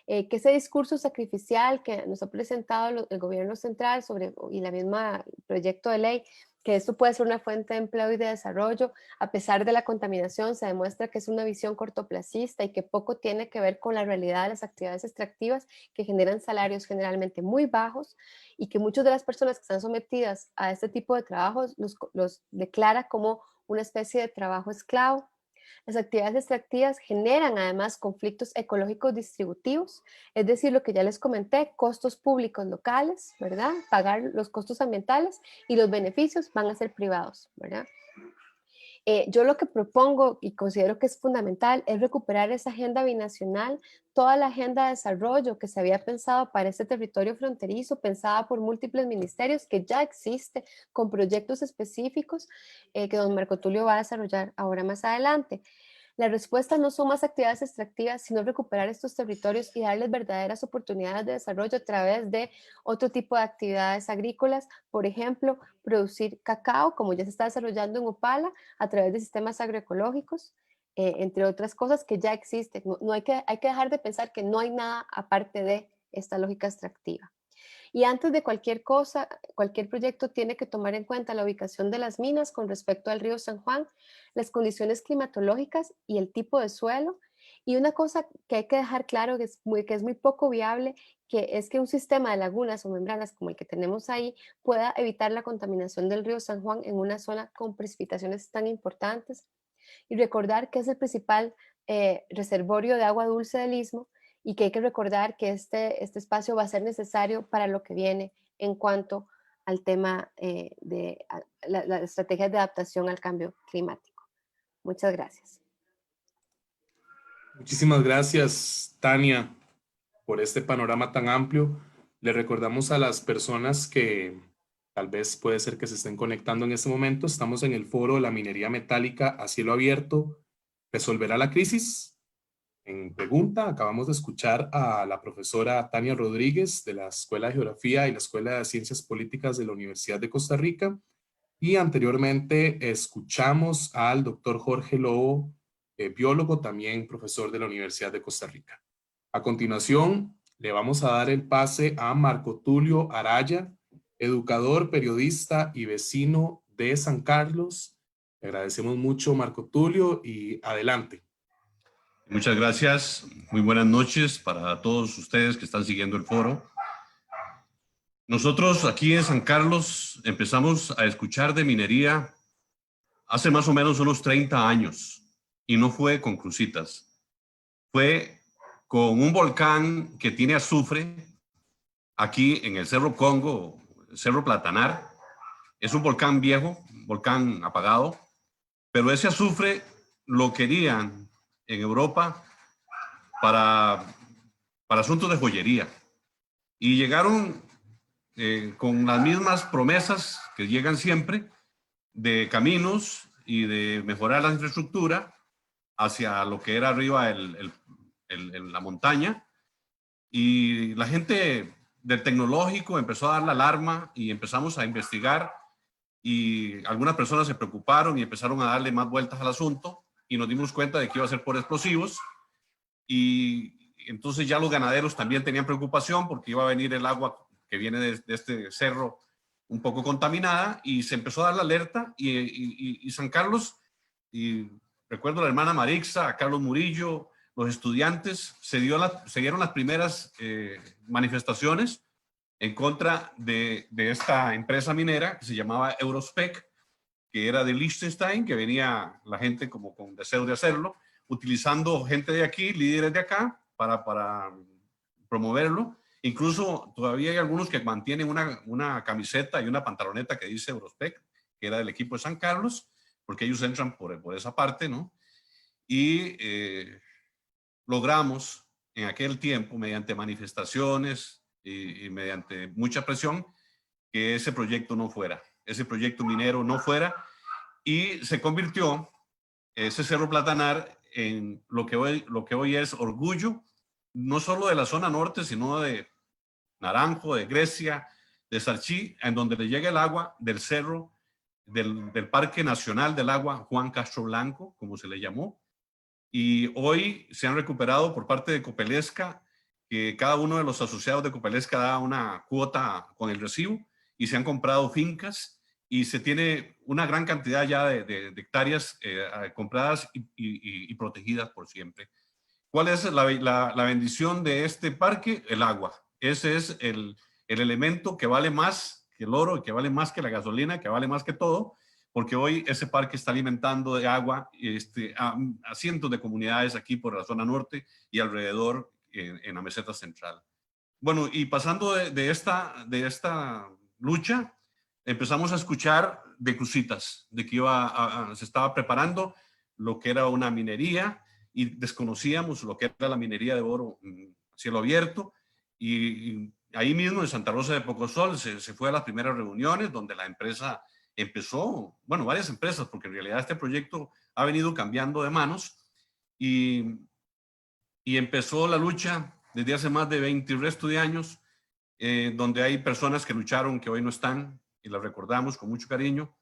que ese discurso sacrificial que nos ha presentado el gobierno central y la misma proyecto de ley, que esto puede ser una fuente de empleo y de desarrollo, a pesar de la contaminación, se demuestra que es una visión cortoplacista y que poco tiene que ver con la realidad de las actividades extractivas que generan salarios generalmente muy bajos y que muchas de las personas que están sometidas a este tipo de trabajos los declara como una especie de trabajo esclavo. Las actividades extractivas generan además conflictos ecológicos distributivos, es decir, lo que ya les comenté, costos públicos locales, ¿verdad? Pagar los costos ambientales y los beneficios van a ser privados, ¿verdad? Yo lo que propongo y considero que es fundamental es recuperar esa agenda binacional, toda la agenda de desarrollo que se había pensado para este territorio fronterizo, pensada por múltiples ministerios, que ya existe con proyectos específicos que don Marco Tulio va a desarrollar ahora más adelante. La respuesta no son más actividades extractivas, sino recuperar estos territorios y darles verdaderas oportunidades de desarrollo a través de otro tipo de actividades agrícolas, por ejemplo, producir cacao, como ya se está desarrollando en Opala, a través de sistemas agroecológicos, entre otras cosas que ya existen. Hay que dejar de pensar que no hay nada aparte de esta lógica extractiva. Y antes de cualquier cosa, cualquier proyecto tiene que tomar en cuenta la ubicación de las minas con respecto al río San Juan, las condiciones climatológicas y el tipo de suelo. Y una cosa que hay que dejar claro que es muy poco viable, que es que un sistema de lagunas o membranas como el que tenemos ahí pueda evitar la contaminación del río San Juan en una zona con precipitaciones tan importantes. Y recordar que es el principal reservorio de agua dulce del istmo y que hay que recordar que este espacio va a ser necesario para lo que viene en cuanto al tema de las estrategias de adaptación al cambio climático. Muchas gracias. Muchísimas gracias, Tania, por este panorama tan amplio. Le recordamos a las personas que tal vez puede ser que se estén conectando en este momento. Estamos en el foro de la minería metálica a cielo abierto. ¿Resolverá la crisis? En pregunta, acabamos de escuchar a la profesora Tania Rodríguez de la Escuela de Geografía y la Escuela de Ciencias Políticas de la Universidad de Costa Rica. Y anteriormente escuchamos al doctor Jorge Lobo, biólogo, también profesor de la Universidad de Costa Rica. A continuación, le vamos a dar el pase a Marco Tulio Araya, educador, periodista y vecino de San Carlos. Le agradecemos mucho, Marco Tulio, y adelante. Muchas gracias. Muy buenas noches para todos ustedes que están siguiendo el foro. Nosotros aquí en San Carlos empezamos a escuchar de minería hace más o menos unos 30 años y no fue con Cruzitas. Fue con un volcán que tiene azufre aquí en el Cerro Congo, el Cerro Platanar. Es un volcán viejo, un volcán apagado, pero ese azufre lo querían en Europa para asuntos de joyería. Y llegaron con las mismas promesas que llegan siempre de caminos y de mejorar la infraestructura hacia lo que era arriba la montaña. Y la gente del tecnológico empezó a dar la alarma y empezamos a investigar, y algunas personas se preocuparon y empezaron a darle más vueltas al asunto, y nos dimos cuenta de que iba a ser por explosivos. Y entonces ya los ganaderos también tenían preocupación porque iba a venir el agua que viene de este cerro un poco contaminada, y se empezó a dar la alerta. Y San Carlos, y recuerdo a la hermana Marixa, a Carlos Murillo, los estudiantes, se dieron las primeras manifestaciones en contra de esta empresa minera que se llamaba Eurospec, que era de Liechtenstein, que venía la gente como con deseo de hacerlo, utilizando gente de aquí, líderes de acá, para promoverlo. Incluso todavía hay algunos que mantienen una camiseta y una pantaloneta que dice Eurospec, que era del equipo de San Carlos, porque ellos entran por esa parte, ¿no? Y logramos en aquel tiempo, mediante manifestaciones y mediante mucha presión, que ese proyecto no fuera, ese proyecto minero no fuera, y se convirtió ese Cerro Platanar en lo que hoy es orgullo, no solo de la zona norte, sino de Naranjo, de Grecia, de Sarchí, en donde le llega el agua del cerro, del Parque Nacional del Agua Juan Castro Blanco, como se le llamó. Y hoy se han recuperado por parte de Copelesca, que cada uno de los asociados de Copelesca da una cuota con el recibo, y se han comprado fincas, y se tiene una gran cantidad ya de hectáreas compradas y protegidas por siempre. ¿Cuál es la bendición de este parque? El agua. Ese es el elemento que vale más que el oro, que vale más que la gasolina, que vale más que todo, porque hoy ese parque está alimentando de agua a cientos de comunidades aquí por la zona norte y alrededor en la meseta central. Bueno, y pasando de esta lucha, empezamos a escuchar de cositas, de que se estaba preparando lo que era una minería, y desconocíamos lo que era la minería de oro a cielo abierto. Y ahí mismo en Santa Rosa de Pocosol se fue a las primeras reuniones donde la empresa empezó, bueno, varias empresas, porque en realidad este proyecto ha venido cambiando de manos, y empezó la lucha desde hace más de 20 y resto de años, donde hay personas que lucharon que hoy no están, y las recordamos con mucho cariño,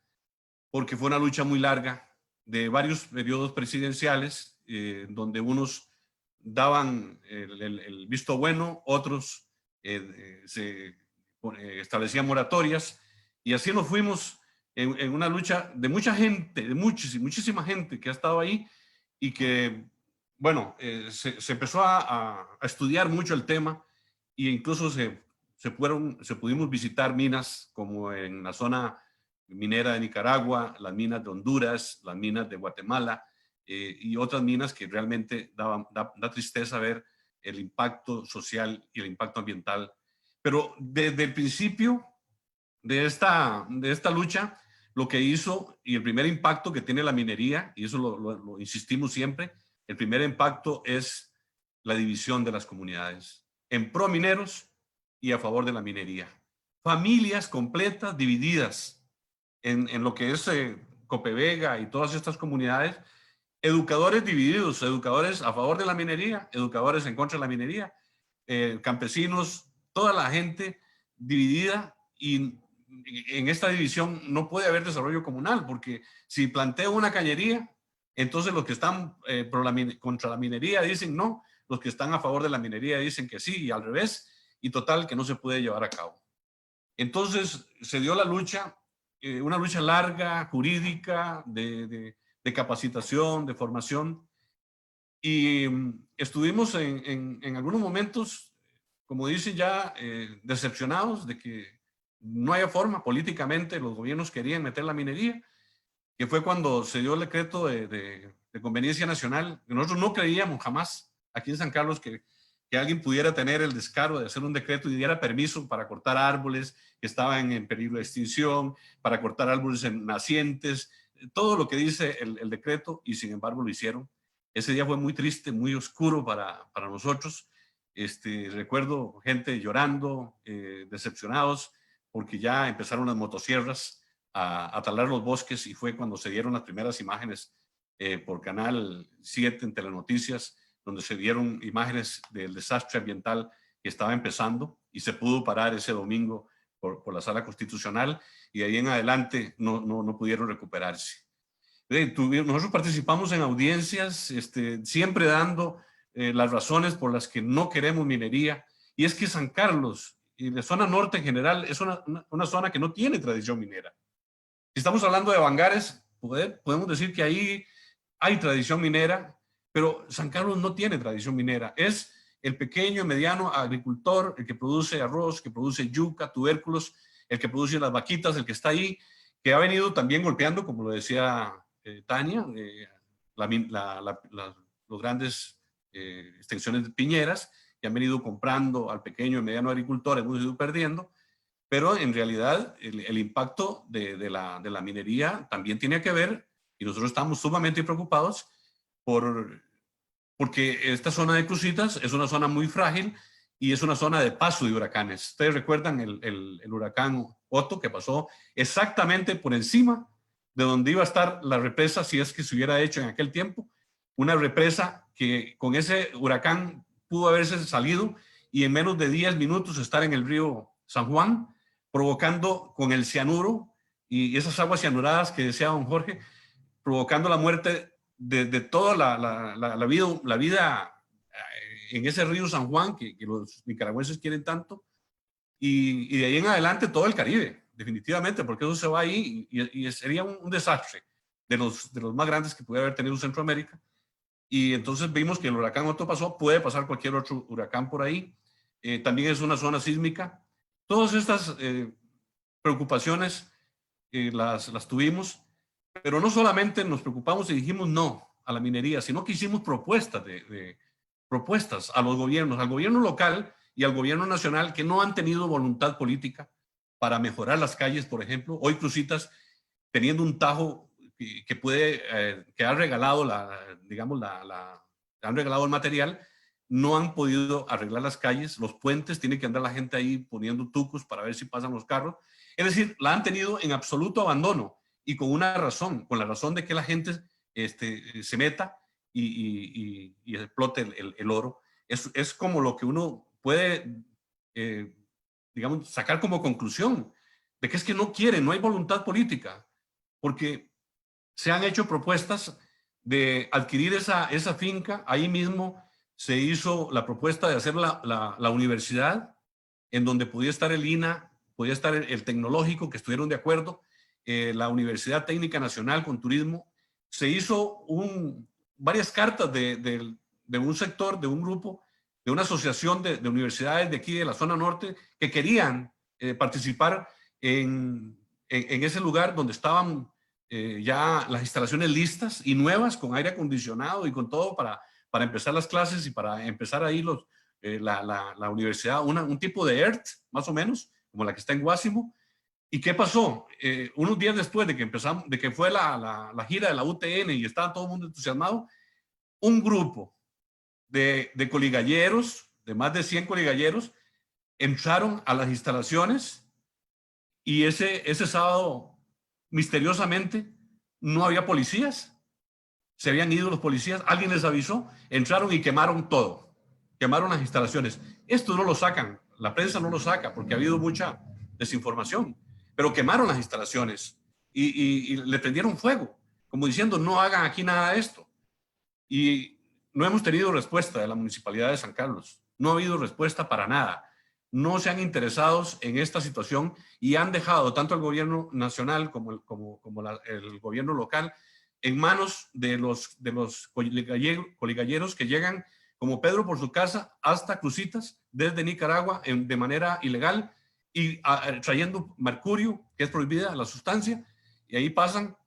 porque fue una lucha muy larga de varios periodos presidenciales, donde unos daban el visto bueno, otros se establecían moratorias, y así nos fuimos en una lucha de mucha gente, de muchísima gente que ha estado ahí, y que, bueno, se empezó a estudiar mucho el tema, e incluso se pudimos visitar minas como en la zona minera de Nicaragua, las minas de Honduras, las minas de Guatemala, y otras minas que realmente da tristeza ver el impacto social y el impacto ambiental. Pero desde el principio de esta lucha, lo que hizo, y el primer impacto que tiene la minería, y eso lo insistimos siempre, el primer impacto es la división de las comunidades en pro mineros y a favor de la minería. Familias completas divididas en lo que es Copevega y todas estas comunidades, educadores divididos, educadores a favor de la minería, educadores en contra de la minería, campesinos, toda la gente dividida, y en esta división no puede haber desarrollo comunal, porque si planteo una cañería, entonces los que están contra la minería dicen no, los que están a favor de la minería dicen que sí, y al revés, y total que no se puede llevar a cabo. Entonces se dio la lucha, una lucha larga, jurídica, de capacitación, de formación, y estuvimos en algunos momentos, como dicen ya, decepcionados de que no haya forma. Políticamente los gobiernos querían meter la minería, que fue cuando se dio el decreto de conveniencia nacional. Nosotros no creíamos jamás aquí en San Carlos que alguien pudiera tener el descaro de hacer un decreto y diera permiso para cortar árboles que estaban en peligro de extinción, para cortar árboles en nacientes, todo lo que dice el decreto y sin embargo lo hicieron. Ese día fue muy triste, muy oscuro para nosotros. Recuerdo gente llorando, decepcionados, porque ya empezaron las motosierras a talar los bosques y fue cuando se dieron las primeras imágenes por Canal 7 en Telenoticias, donde se dieron imágenes del desastre ambiental que estaba empezando y se pudo parar ese domingo por la Sala Constitucional y de ahí en adelante no pudieron recuperarse. Nosotros participamos en audiencias, siempre dando las razones por las que no queremos minería, y es que San Carlos y la zona norte en general es una zona que no tiene tradición minera. Si estamos hablando de Bangares, podemos decir que ahí hay tradición minera, pero San Carlos no tiene tradición minera. Es el pequeño y mediano agricultor, el que produce arroz, que produce yuca, tubérculos, el que produce las vaquitas, el que está ahí, que ha venido también golpeando, como lo decía Tania, los grandes extensiones de piñeras, que han venido comprando al pequeño y mediano agricultor, hemos ido perdiendo, pero en realidad el impacto de la minería también tiene que ver, y nosotros estamos sumamente preocupados porque esta zona de Cruzitas es una zona muy frágil y es una zona de paso de huracanes. Ustedes recuerdan el huracán Otto, que pasó exactamente por encima de donde iba a estar la represa, si es que se hubiera hecho en aquel tiempo, una represa que con ese huracán pudo haberse salido y en menos de 10 minutos estar en el río San Juan, provocando con el cianuro y esas aguas cianuradas que decía don Jorge, provocando la muerte de toda la vida en ese río San Juan que los nicaragüenses quieren tanto, y de ahí en adelante todo el Caribe, definitivamente, porque eso se va ahí y sería un desastre de los más grandes que pudiera haber tenido Centroamérica. Y entonces vimos que el huracán Otto pasó, puede pasar cualquier otro huracán por ahí. También es una zona sísmica. Todas estas preocupaciones las tuvimos, pero no solamente nos preocupamos y dijimos no a la minería, sino que hicimos propuestas a los gobiernos, al gobierno local y al gobierno nacional, que no han tenido voluntad política para mejorar las calles, por ejemplo. Hoy Cruzitas, teniendo un tajo que puede, que ha regalado han regalado el material, no han podido arreglar las calles, los puentes, tiene que andar la gente ahí poniendo tucos para ver si pasan los carros. Es decir, la han tenido en absoluto abandono y con una razón, con la razón de que la gente se meta y explote el oro. Es como lo que uno puede, digamos, sacar como conclusión de que es que no quieren, no hay voluntad política, porque se han hecho propuestas de adquirir esa finca. Ahí mismo se hizo la propuesta de hacer la universidad, en donde podía estar el INA, podía estar el tecnológico, que estuvieron de acuerdo, la Universidad Técnica Nacional con turismo. Se hizo varias cartas de un sector, de un grupo, de una asociación de universidades de aquí de la zona norte que querían participar en ese lugar donde estaban ya las instalaciones listas y nuevas, con aire acondicionado y con todo para empezar las clases y para empezar ahí la universidad, un tipo de ERT, más o menos, como la que está en Guásimo. ¿Y qué pasó? Unos días después de que fue la gira de la UTN y estaba todo el mundo entusiasmado, un grupo de coligalleros, de más de 100 coligalleros, entraron a las instalaciones y ese sábado, misteriosamente, no había policías. Se habían ido los policías, alguien les avisó, entraron y quemaron todo. Quemaron las instalaciones. Esto no lo sacan, la prensa no lo saca porque ha habido mucha desinformación, pero quemaron las instalaciones y le prendieron fuego, como diciendo, no hagan aquí nada de esto. Y no hemos tenido respuesta de la Municipalidad de San Carlos. No ha habido respuesta para nada. No se han interesado en esta situación y han dejado tanto el gobierno nacional como el gobierno local en manos de los coligalleros que llegan como Pedro por su casa hasta Cruzitas desde Nicaragua de manera ilegal y trayendo mercurio, que es prohibida la sustancia, y ahí pasan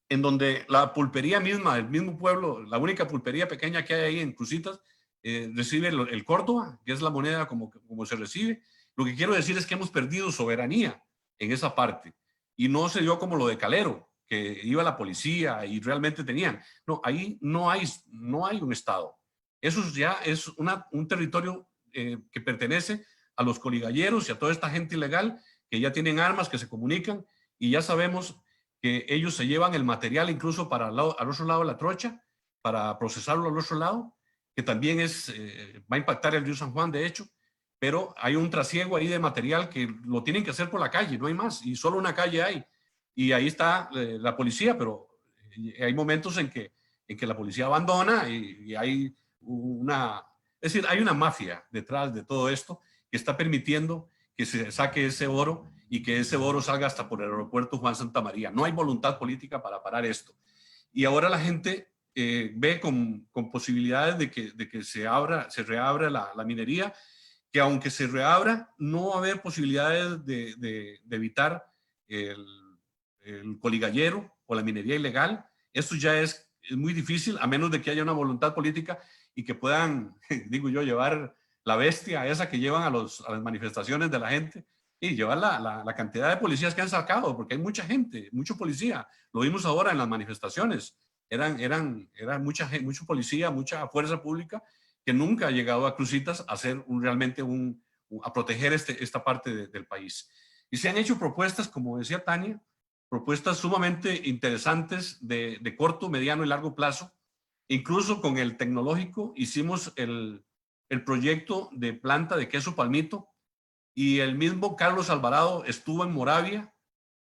en donde la pulpería misma, el mismo pueblo, la única pulpería pequeña que hay ahí en Cruzitas, recibe el Córdoba, que es la moneda como se recibe. Lo que quiero decir es que hemos perdido soberanía en esa parte y no se dio como lo de Calero, que iba la policía y realmente tenían. No, ahí no hay un Estado. Eso ya es un territorio que pertenece a los coligalleros y a toda esta gente ilegal que ya tienen armas, que se comunican, y ya sabemos que ellos se llevan el material incluso para al otro lado de la trocha, para procesarlo al otro lado, que también va a impactar el río San Juan, de hecho, pero hay un trasiego ahí de material que lo tienen que hacer por la calle, no hay más, y solo una calle hay, y ahí está la policía, pero hay momentos en que la policía abandona y hay es decir, hay una mafia detrás de todo esto que está permitiendo que se saque ese oro y que ese oro salga hasta por el aeropuerto Juan Santamaría. No hay voluntad política para parar esto. Y ahora la gente ve con posibilidades de que se reabra la minería, que aunque se reabra, no va a haber posibilidades de evitar el coligallero o la minería ilegal. Esto ya es muy difícil, a menos de que haya una voluntad política y que puedan, digo yo, llevar la bestia esa que llevan a las manifestaciones de la gente y llevar la cantidad de policías que han sacado, porque hay mucha gente, mucho policía. Lo vimos ahora en las manifestaciones. Eran mucho policía, mucha fuerza pública que nunca ha llegado a Cruzitas a hacer realmente a proteger esta parte del país. Y se han hecho propuestas, como decía Tania, propuestas sumamente interesantes de corto, mediano y largo plazo. Incluso con el tecnológico hicimos el proyecto de planta de queso Palmito, y el mismo Carlos Alvarado estuvo en Moravia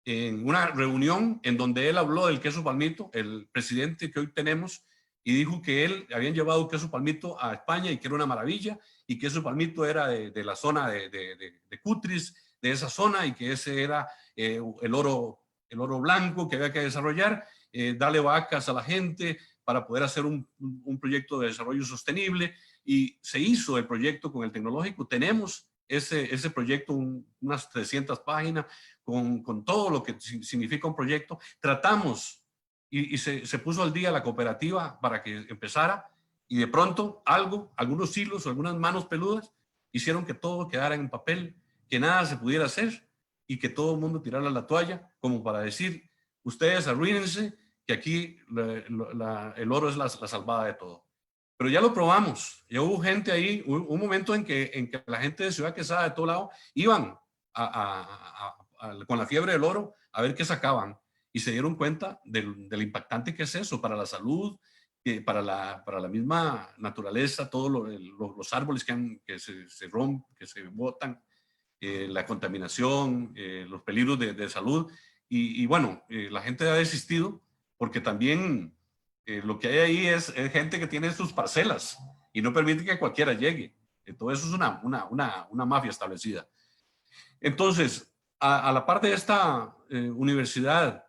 en una reunión en donde él habló del queso Palmito, el presidente que hoy tenemos, y dijo que él habían llevado queso Palmito a España y que era una maravilla, y que queso Palmito era de la zona de Cutris, de esa zona, y que ese era el oro blanco que había que desarrollar, darle vacas a la gente para poder hacer un proyecto de desarrollo sostenible. Y se hizo el proyecto con el tecnológico. Tenemos ese proyecto, unas 300 páginas, con todo lo que significa un proyecto. Tratamos y se puso al día la cooperativa para que empezara, y de pronto algunos hilos o algunas manos peludas hicieron que todo quedara en papel, que nada se pudiera hacer y que todo el mundo tirara la toalla, como para decir, ustedes arruínense, que aquí el oro es la salvada de todo. Pero ya lo probamos, ya hubo gente ahí, un momento en que la gente de Ciudad Quesada, de todo lado, iban con la fiebre del oro a ver qué sacaban, y se dieron cuenta del impactante que es eso para la salud, para la misma naturaleza, todos los árboles que se rompen, que se botan, la contaminación, los peligros de salud, y bueno, la gente ha desistido porque también lo que hay ahí es gente que tiene sus parcelas y no permite que cualquiera llegue. Todo eso es una mafia establecida. Entonces, a la parte de esta universidad,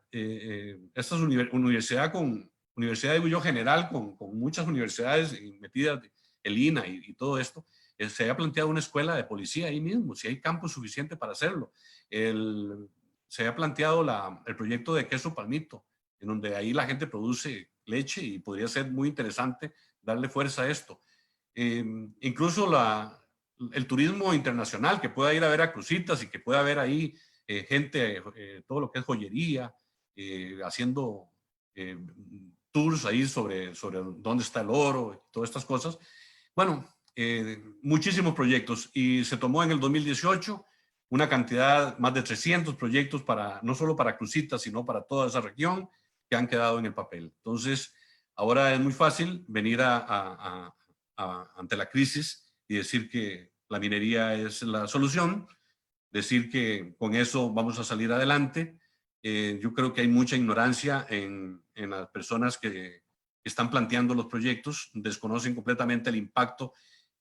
Universidad de Ullo General, con muchas universidades metidas, el INA y todo esto, se había planteado una escuela de policía ahí mismo, si hay campo suficiente para hacerlo. Se había planteado el proyecto de queso Palmito, en donde ahí la gente produce leche y podría ser muy interesante darle fuerza a esto. Incluso el turismo internacional, que pueda ir a ver a Cruzitas y que pueda ver ahí gente, todo lo que es joyería, haciendo tours ahí sobre dónde está el oro, todas estas cosas. Bueno, muchísimos proyectos, y se tomó en el 2018 una cantidad, más de 300 proyectos no solo para Cruzitas, sino para toda esa región, que han quedado en el papel. Entonces, ahora es muy fácil venir ante la crisis y decir que la minería es la solución, decir que con eso vamos a salir adelante. Yo creo que hay mucha ignorancia en las personas que están planteando los proyectos, desconocen completamente el impacto,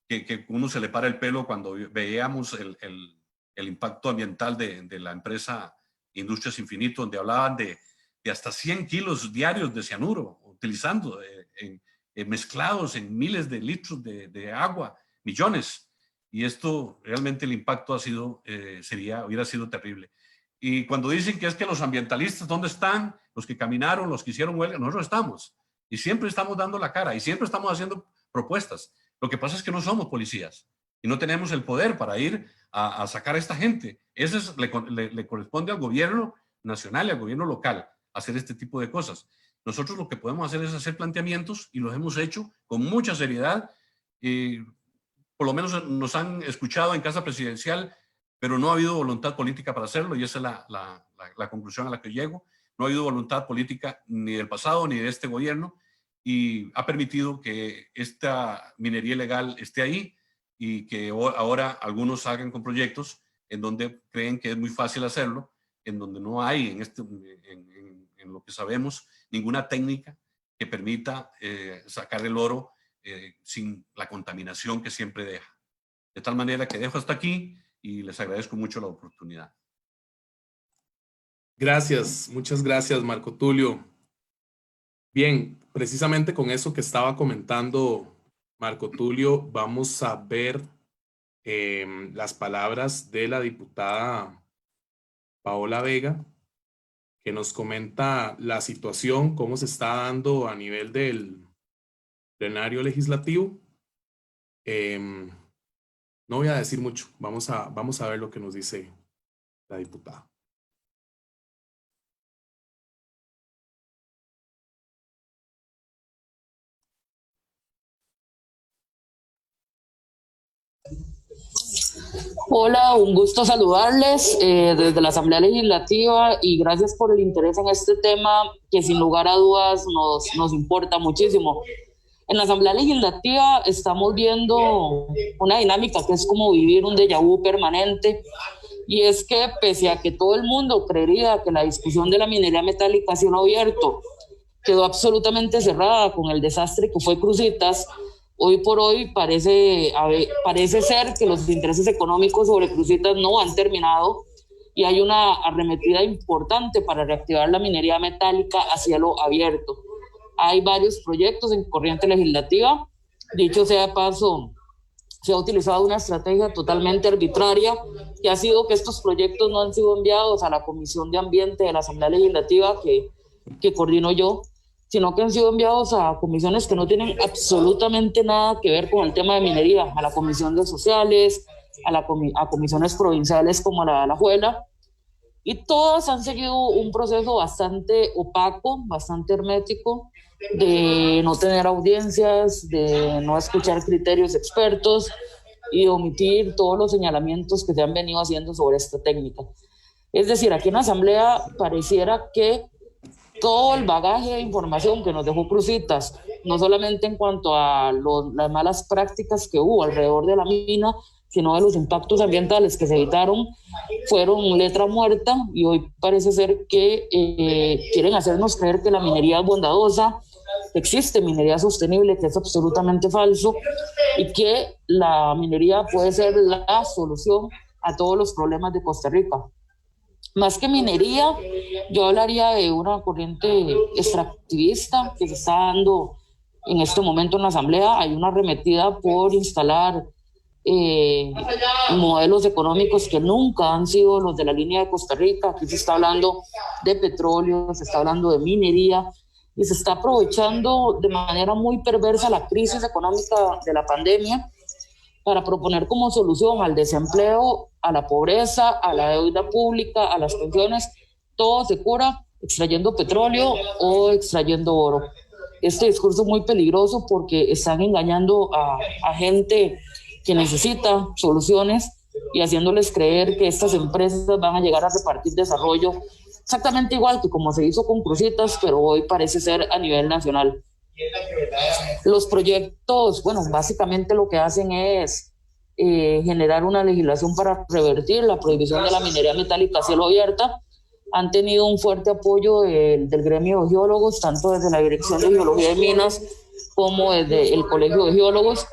que uno se le para el pelo cuando veíamos el impacto ambiental de la empresa Industrias Infinito, donde hablaban de hasta 100 kilos diarios de cianuro, utilizando mezclados en miles de litros de agua, millones. Y esto realmente el impacto hubiera sido terrible. Y cuando dicen que es que los ambientalistas, ¿dónde están? Los que caminaron, los que hicieron huelga, nosotros estamos. Y siempre estamos dando la cara y siempre estamos haciendo propuestas. Lo que pasa es que no somos policías y no tenemos el poder para ir a sacar a esta gente. Eso le corresponde al gobierno nacional y al gobierno local. hacer este tipo de cosas. Nosotros lo que podemos hacer es hacer planteamientos y los hemos hecho con mucha seriedad. Por lo menos nos han escuchado en Casa Presidencial, pero no ha habido voluntad política para hacerlo y esa es la conclusión a la que llego. No ha habido voluntad política ni del pasado ni de este gobierno y ha permitido que esta minería ilegal esté ahí y que ahora algunos salgan con proyectos en donde creen que es muy fácil hacerlo, en donde no hay en lo que sabemos ninguna técnica que permita sacar el oro sin la contaminación que siempre deja. De tal manera que dejo hasta aquí y les agradezco mucho la oportunidad. Gracias, muchas gracias, Marco Tulio. Bien, precisamente con eso que estaba comentando Marco Tulio, vamos a ver las palabras de la diputada Paola Vega, que nos comenta la situación, cómo se está dando a nivel del plenario legislativo. No voy a decir mucho, vamos a ver lo que nos dice la diputada. Hola, un gusto saludarles desde la Asamblea Legislativa y gracias por el interés en este tema que sin lugar a dudas nos importa muchísimo. En la Asamblea Legislativa estamos viendo una dinámica que es como vivir un déjà vu permanente y es que pese a que todo el mundo creería que la discusión de la minería metálica a cielo abierto quedó absolutamente cerrada con el desastre que fue Cruzitas, hoy por hoy parece ser que los intereses económicos sobre Cruzitas no han terminado y hay una arremetida importante para reactivar la minería metálica a cielo abierto. Hay varios proyectos en corriente legislativa. Dicho sea de paso, se ha utilizado una estrategia totalmente arbitraria que ha sido que estos proyectos no han sido enviados a la Comisión de Ambiente de la Asamblea Legislativa que coordino yo, sino que han sido enviados a comisiones que no tienen absolutamente nada que ver con el tema de minería, a la Comisión de Sociales, a comisiones provinciales como la de Alajuela, y todas han seguido un proceso bastante opaco, bastante hermético, de no tener audiencias, de no escuchar criterios expertos y de omitir todos los señalamientos que se han venido haciendo sobre esta técnica. Es decir, aquí en la Asamblea pareciera que todo el bagaje de información que nos dejó Cruzitas, no solamente en cuanto a las malas prácticas que hubo alrededor de la mina, sino de los impactos ambientales que se evitaron, fueron letra muerta y hoy parece ser que quieren hacernos creer que la minería es bondadosa, que existe minería sostenible, que es absolutamente falso, y que la minería puede ser la solución a todos los problemas de Costa Rica. Más que minería, yo hablaría de una corriente extractivista que se está dando en este momento en la Asamblea. Hay una arremetida por instalar modelos económicos que nunca han sido los de la línea de Costa Rica. Aquí se está hablando de petróleo, se está hablando de minería y se está aprovechando de manera muy perversa la crisis económica de la pandemia para proponer como solución al desempleo, a la pobreza, a la deuda pública, a las pensiones. Todo se cura extrayendo petróleo o extrayendo oro. Este discurso es muy peligroso porque están engañando a gente que necesita soluciones y haciéndoles creer que estas empresas van a llegar a repartir desarrollo exactamente igual que como se hizo con Cruzitas, pero hoy parece ser a nivel nacional. Los proyectos, bueno, básicamente lo que hacen es generar una legislación para revertir la prohibición de la minería metálica a cielo abierta. Han tenido un fuerte apoyo del gremio de geólogos, tanto desde la Dirección de Geología de Minas como desde el Colegio de Geólogos,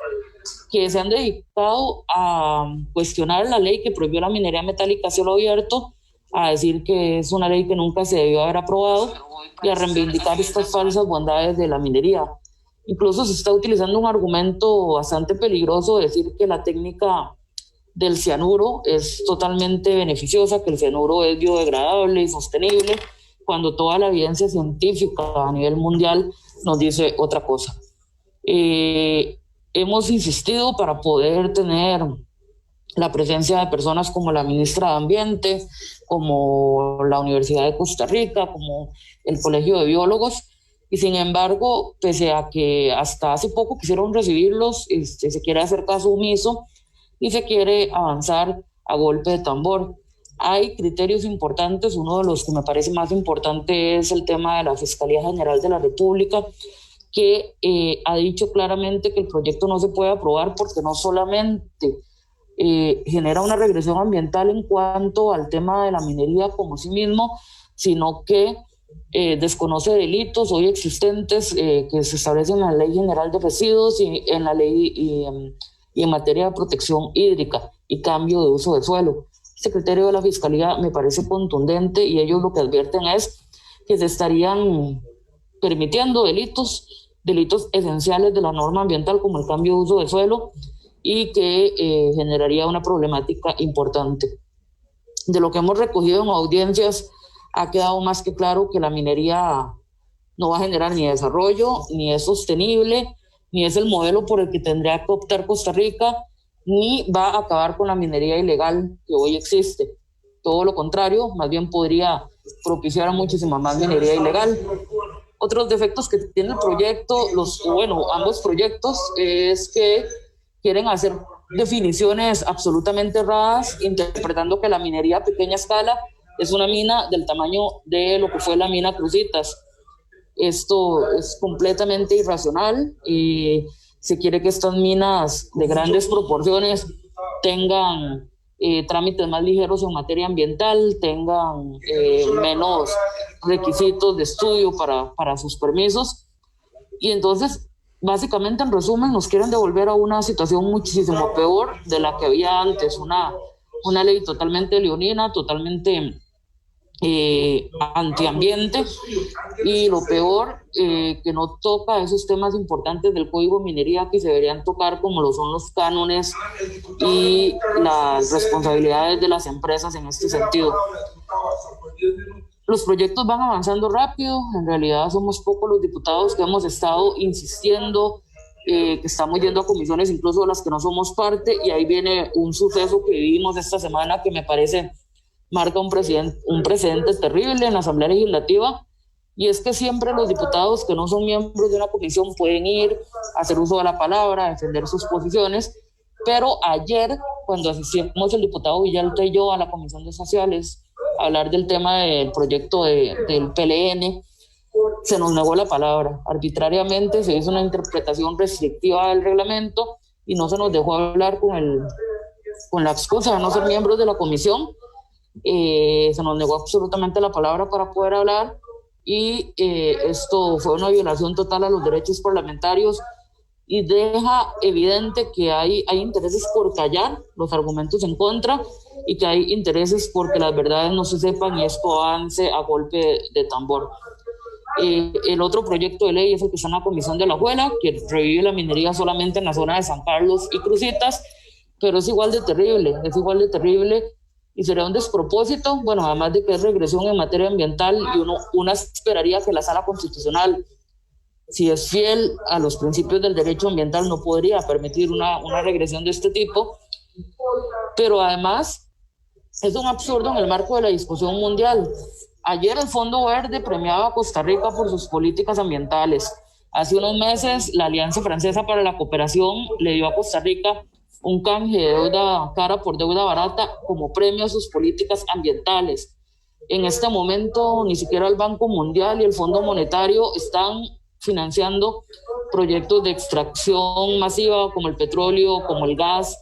que se han dedicado a cuestionar la ley que prohibió la minería metálica a cielo abierto, a decir que es una ley que nunca se debió haber aprobado y a reivindicar estas falsas bondades de la minería. Incluso se está utilizando un argumento bastante peligroso, decir que la técnica del cianuro es totalmente beneficiosa, que el cianuro es biodegradable y sostenible, cuando toda la evidencia científica a nivel mundial nos dice otra cosa. Hemos insistido para poder tener la presencia de personas como la ministra de Ambiente, como la Universidad de Costa Rica, como el Colegio de Biólogos, y sin embargo, pese a que hasta hace poco quisieron recibirlos, se quiere hacer caso omiso y se quiere avanzar a golpe de tambor. Hay criterios importantes, uno de los que me parece más importante es el tema de la Fiscalía General de la República, que ha dicho claramente que el proyecto no se puede aprobar porque no solamente genera una regresión ambiental en cuanto al tema de la minería como sí mismo, sino que desconoce delitos hoy existentes que se establecen en la Ley General de Residuos y en la ley y en materia de protección hídrica y cambio de uso de suelo. Este criterio de la Fiscalía me parece contundente y ellos lo que advierten es que se estarían permitiendo delitos esenciales de la norma ambiental como el cambio de uso de suelo y que generaría una problemática importante. De lo que hemos recogido en audiencias, ha quedado más que claro que la minería no va a generar ni desarrollo, ni es sostenible, ni es el modelo por el que tendría que optar Costa Rica, ni va a acabar con la minería ilegal que hoy existe. Todo lo contrario, más bien podría propiciar a muchísima más minería ilegal. Otros defectos que tiene el proyecto, ambos proyectos, es que quieren hacer definiciones absolutamente erradas, interpretando que la minería a pequeña escala es una mina del tamaño de lo que fue la mina Cruzitas. Esto es completamente irracional y se quiere que estas minas de grandes proporciones tengan trámites más ligeros en materia ambiental, tengan menos requisitos de estudio para sus permisos. Y entonces, básicamente, en resumen, nos quieren devolver a una situación muchísimo peor de la que había antes, una ley totalmente leonina, totalmente antiambiente, y lo peor, que no toca esos temas importantes del Código de Minería que se deberían tocar, como lo son los cánones y las responsabilidades de las empresas en este sentido. Los proyectos van avanzando rápido, en realidad somos pocos los diputados que hemos estado insistiendo, que estamos yendo a comisiones, incluso de las que no somos parte, y ahí viene un suceso que vivimos esta semana que me parece marca un precedente terrible en la Asamblea Legislativa, y es que siempre los diputados que no son miembros de una comisión pueden ir a hacer uso de la palabra, a defender sus posiciones, pero ayer, cuando asistimos el diputado Villalta y yo a la Comisión de Sociales a hablar del tema del proyecto del PLN, se nos negó la palabra. Arbitrariamente se hizo una interpretación restrictiva del reglamento y no se nos dejó hablar con la excusa de no ser miembros de la comisión. Se nos negó absolutamente la palabra para poder hablar, y esto fue una violación total a los derechos parlamentarios y deja evidente que hay intereses por callar los argumentos en contra y que hay intereses porque las verdades no se sepan y esto avance a golpe de tambor. El otro proyecto de ley es el que está en la Comisión de la Juela, que revive la minería solamente en la zona de San Carlos y Cruzitas, pero es igual de terrible y sería un despropósito, bueno, además de que es regresión en materia ambiental, y uno esperaría que la Sala Constitucional, si es fiel a los principios del derecho ambiental, no podría permitir una regresión de este tipo, pero además es un absurdo en el marco de la discusión mundial. Ayer el Fondo Verde premiaba a Costa Rica por sus políticas ambientales. Hace unos meses la Alianza Francesa para la Cooperación le dio a Costa Rica un canje de deuda cara por deuda barata como premio a sus políticas ambientales. En este momento ni siquiera el Banco Mundial y el Fondo Monetario están financiando proyectos de extracción masiva como el petróleo, como el gas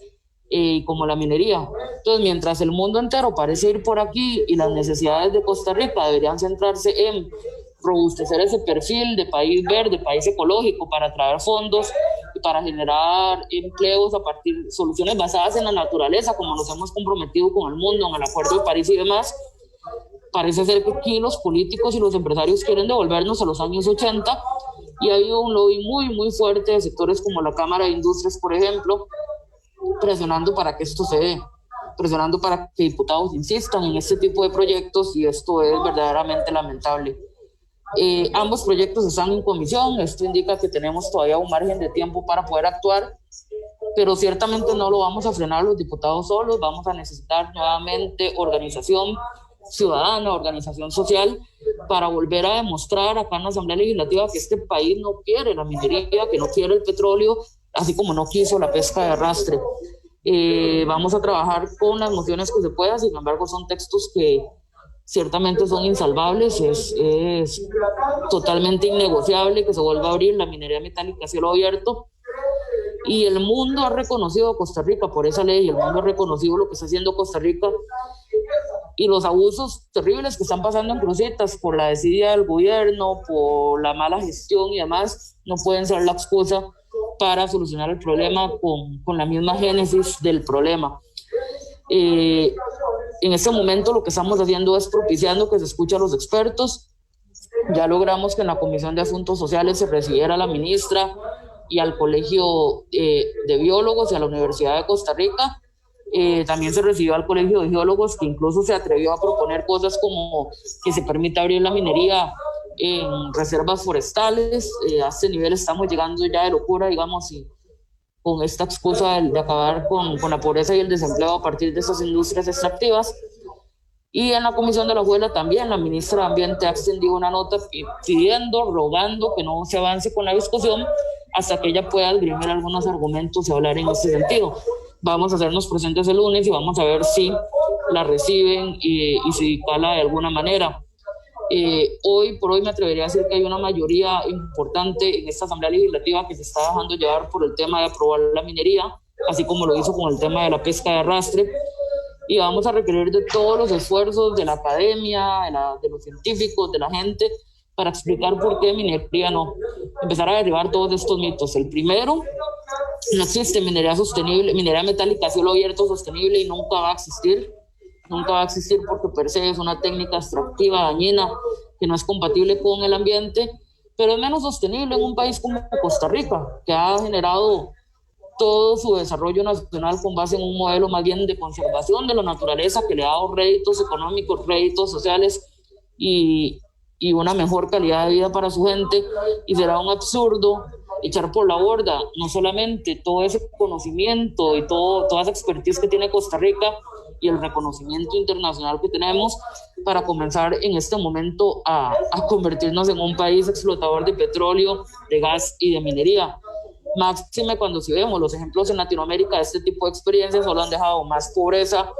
y como la minería. Entonces, mientras el mundo entero parece ir por aquí y las necesidades de Costa Rica deberían centrarse en robustecer ese perfil de país verde, país ecológico, para atraer fondos y para generar empleos a partir de soluciones basadas en la naturaleza, como nos hemos comprometido con el mundo en el Acuerdo de París y demás, parece ser que aquí los políticos y los empresarios quieren devolvernos a los años 80, y ha habido un lobby muy fuerte de sectores como la Cámara de Industrias, por ejemplo, presionando para que esto se dé, presionando para que diputados insistan en este tipo de proyectos, y esto es verdaderamente lamentable. Ambos proyectos están en comisión. Esto indica que tenemos todavía un margen de tiempo para poder actuar, pero ciertamente no lo vamos a frenar los diputados solos, vamos a necesitar nuevamente organización ciudadana, organización social, para volver a demostrar acá en la Asamblea Legislativa que este país no quiere la minería, que no quiere el petróleo, así como no quiso la pesca de arrastre. Vamos a trabajar con las mociones que se pueda, sin embargo son textos que ciertamente son insalvables, es totalmente innegociable que se vuelva a abrir la minería metálica a cielo abierto, y el mundo ha reconocido a Costa Rica por esa ley, el mundo ha reconocido lo que está haciendo Costa Rica y los abusos terribles que están pasando en Cruzitas por la desidia del gobierno, por la mala gestión y demás, no pueden ser la excusa para solucionar el problema con la misma génesis del problema. En este momento lo que estamos haciendo es propiciando que se escuche a los expertos. Ya logramos que en la Comisión de Asuntos Sociales se recibiera a la ministra y al Colegio de Biólogos y a la Universidad de Costa Rica. También se recibió al Colegio de Geólogos, que incluso se atrevió a proponer cosas como que se permita abrir la minería en reservas forestales. A este nivel estamos llegando ya de locura, digamos, y con esta excusa de acabar con la pobreza y el desempleo a partir de esas industrias extractivas. Y en la Comisión de la Juela también la ministra de Ambiente ha extendido una nota pidiendo, rogando que no se avance con la discusión hasta que ella pueda esgrimir algunos argumentos y hablar en ese sentido. Vamos a hacernos presentes el lunes y vamos a ver si la reciben y si cala de alguna manera. Hoy por hoy me atrevería a decir que hay una mayoría importante en esta Asamblea Legislativa que se está dejando llevar por el tema de aprobar la minería, así como lo hizo con el tema de la pesca de arrastre, y vamos a requerir de todos los esfuerzos de la academia, de los científicos, de la gente, para explicar por qué minería no. Empezar a derribar todos estos mitos. El primero, no existe minería sostenible, minería metálica a cielo abierto sostenible, y nunca va a existir. Nunca va a existir porque per se es una técnica extractiva dañina que no es compatible con el ambiente, pero es menos sostenible en un país como Costa Rica, que ha generado todo su desarrollo nacional con base en un modelo más bien de conservación de la naturaleza que le ha dado réditos económicos, réditos sociales y una mejor calidad de vida para su gente. Y será un absurdo echar por la borda no solamente todo ese conocimiento y toda esa expertise que tiene Costa Rica y el reconocimiento internacional que tenemos para comenzar en este momento a convertirnos en un país explotador de petróleo, de gas y de minería. Máxime cuando si vemos los ejemplos en Latinoamérica de este tipo de experiencias, solo han dejado más pobreza,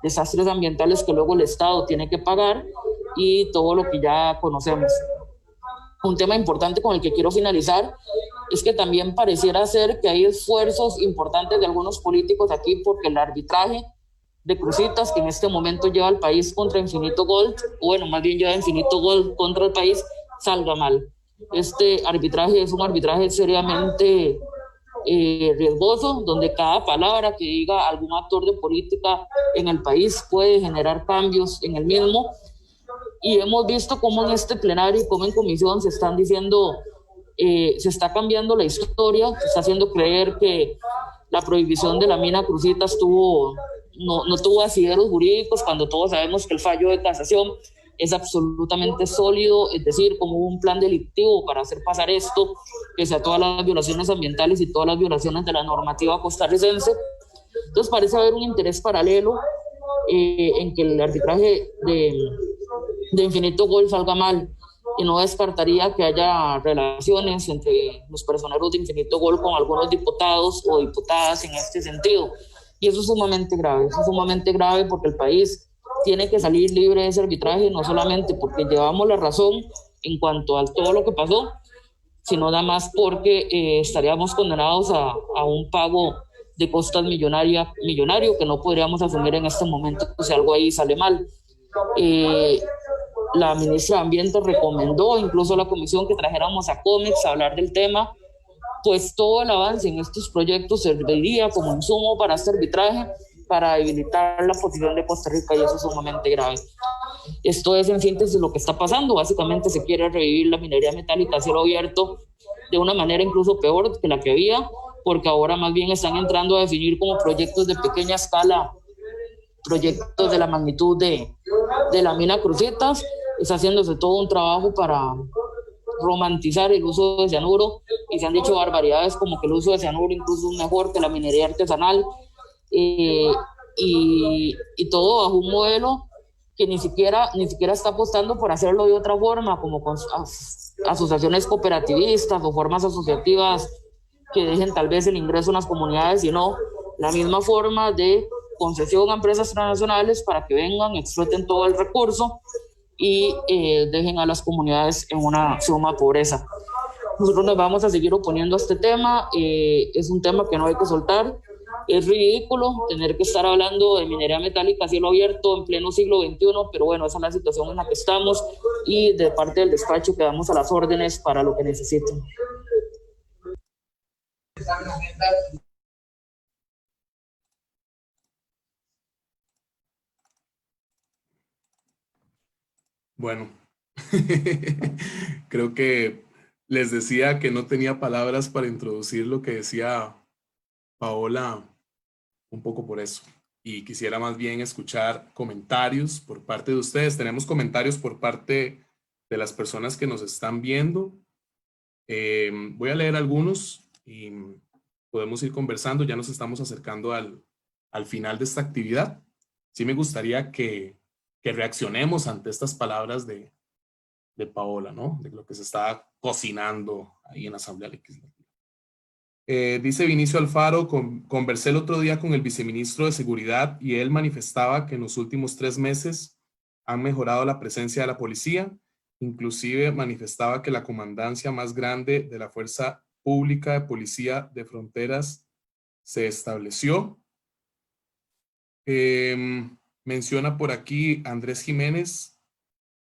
desastres ambientales que luego el Estado tiene que pagar y todo lo que ya conocemos. Un tema importante con el que quiero finalizar es que también pareciera ser que hay esfuerzos importantes de algunos políticos aquí porque el arbitraje de Cruzitas, que en este momento lleva al país contra Infinito Gold, o bueno, más bien lleva Infinito Gold contra el país, salga mal. Este arbitraje es un arbitraje seriamente riesgoso, donde cada palabra que diga algún actor de política en el país puede generar cambios en el mismo. Y hemos visto cómo en este plenario y cómo en comisión se están diciendo, se está cambiando la historia, se está haciendo creer que la prohibición de la mina Cruzitas no tuvo asideros jurídicos, cuando todos sabemos que el fallo de casación es absolutamente sólido, es decir, como un plan delictivo para hacer pasar esto, pese a todas las violaciones ambientales y todas las violaciones de la normativa costarricense. Entonces parece haber un interés paralelo en que el arbitraje de Infinito Gold salga mal, y no descartaría que haya relaciones entre los personeros de Infinito Gold con algunos diputados o diputadas en este sentido. Y eso es sumamente grave porque el país tiene que salir libre de ese arbitraje, no solamente porque llevamos la razón en cuanto a todo lo que pasó, sino además porque estaríamos condenados a un pago de costas millonario que no podríamos asumir en este momento si algo ahí sale mal. La ministra de Ambiente recomendó incluso a la comisión que trajéramos a COMEX a hablar del tema, pues todo el avance en estos proyectos serviría como insumo para este arbitraje, para debilitar la posición de Costa Rica, y eso es sumamente grave. Esto es en síntesis lo que está pasando. Básicamente se quiere revivir la minería metálica a cielo abierto de una manera incluso peor que la que había, porque ahora más bien están entrando a definir como proyectos de pequeña escala, proyectos de la magnitud de la mina Cruzitas. Está haciéndose todo un trabajo romantizar el uso de cianuro y se han dicho barbaridades como que el uso de cianuro incluso es mejor que la minería artesanal, y todo bajo un modelo que ni siquiera está apostando por hacerlo de otra forma, como con asociaciones cooperativistas o formas asociativas que dejen tal vez el ingreso en las comunidades, sino la misma forma de concesión a empresas transnacionales para que vengan, exploten todo el recurso y dejen a las comunidades en una suma pobreza. Nosotros nos vamos a seguir oponiendo a este tema, es un tema que no hay que soltar. Es ridículo tener que estar hablando de minería metálica a cielo abierto en pleno siglo XXI, pero bueno, esa es la situación en la que estamos y de parte del despacho quedamos a las órdenes para lo que necesiten. Bueno, creo que les decía que no tenía palabras para introducir lo que decía Paola, un poco por eso. Y quisiera más bien escuchar comentarios por parte de ustedes. Tenemos comentarios por parte de las personas que nos están viendo. Voy a leer algunos y podemos ir conversando. Ya nos estamos acercando al final de esta actividad. Sí me gustaría que reaccionemos ante estas palabras de Paola, ¿no? De lo que se está cocinando ahí en la Asamblea Legislativa. Dice Vinicio Alfaro, conversé el otro día con el viceministro de Seguridad y él manifestaba que en los últimos 3 meses han mejorado la presencia de la policía. Inclusive manifestaba que la comandancia más grande de la Fuerza Pública de Policía de Fronteras se estableció. Menciona por aquí Andrés Jiménez,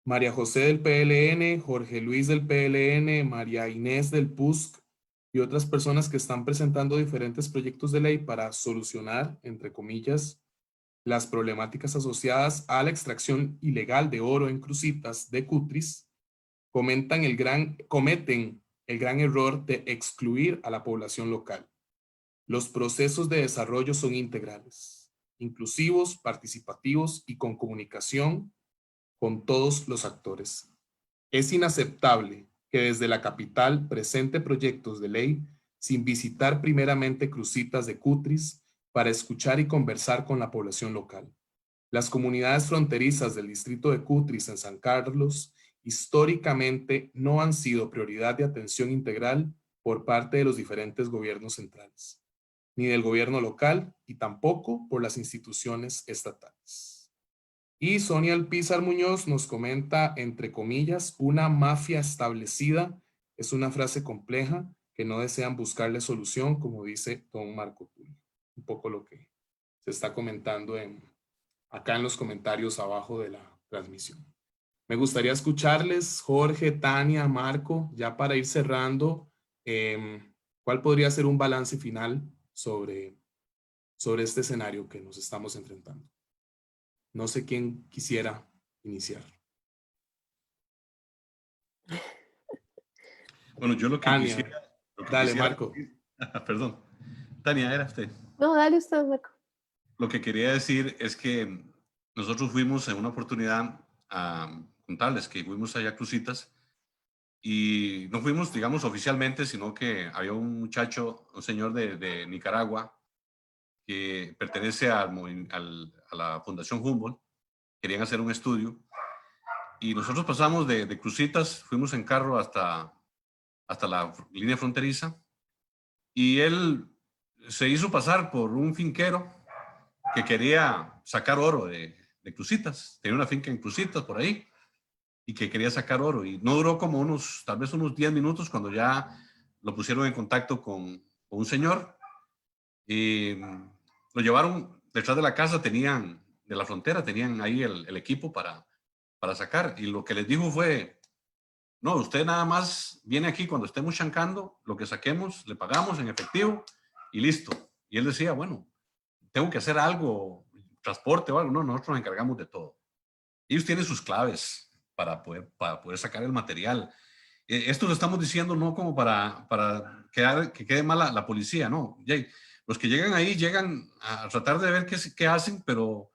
María José del PLN, Jorge Luis del PLN, María Inés del PUSC y otras personas que están presentando diferentes proyectos de ley para solucionar, entre comillas, las problemáticas asociadas a la extracción ilegal de oro en Cruzitas de Cutris, cometen el gran error de excluir a la población local. Los procesos de desarrollo son integrales, inclusivos, participativos y con comunicación con todos los actores. Es inaceptable que desde la capital presente proyectos de ley sin visitar primeramente Cruzitas de Cutris para escuchar y conversar con la población local. Las comunidades fronterizas del distrito de Cutris en San Carlos históricamente no han sido prioridad de atención integral por parte de los diferentes gobiernos centrales, ni del gobierno local y tampoco por las instituciones estatales. Y Sonia Alpizar Muñoz nos comenta, entre comillas, una mafia establecida es una frase compleja que no desean buscarle solución, como dice don Marco Tulio. Un poco lo que se está comentando acá en los comentarios abajo de la transmisión. Me gustaría escucharles, Jorge, Tania, Marco, ya para ir cerrando, ¿cuál podría ser un balance final sobre este escenario que nos estamos enfrentando? No sé quién quisiera iniciar. Bueno, yo lo que Tania, quisiera... dale, Marco. Perdón. Tania, ¿era usted? No, dale usted, Marco. Lo que quería decir es que nosotros fuimos en una oportunidad a contarles que fuimos allá a Cruzitas y no fuimos, digamos, oficialmente, sino que había un muchacho, un señor de Nicaragua que pertenece a la Fundación Humboldt. Querían hacer un estudio y nosotros pasamos de Cruzitas, fuimos en carro hasta la línea fronteriza y él se hizo pasar por un finquero que quería sacar oro de Cruzitas. Tenía una finca en Cruzitas por ahí y que quería sacar oro. Y no duró como tal vez unos 10 minutos cuando ya lo pusieron en contacto con un señor. Y lo llevaron detrás de la casa, de la frontera, tenían ahí el equipo para sacar. Y lo que les dijo fue, no, usted nada más viene aquí cuando estemos chancando, lo que saquemos, le pagamos en efectivo y listo. Y él decía, bueno, tengo que hacer algo, transporte o algo. No, nosotros nos encargamos de todo. Ellos tienen sus claves para poder sacar el material. Esto lo estamos diciendo no como para que quede mal la policía, no. Los que llegan ahí llegan a tratar de ver qué hacen, pero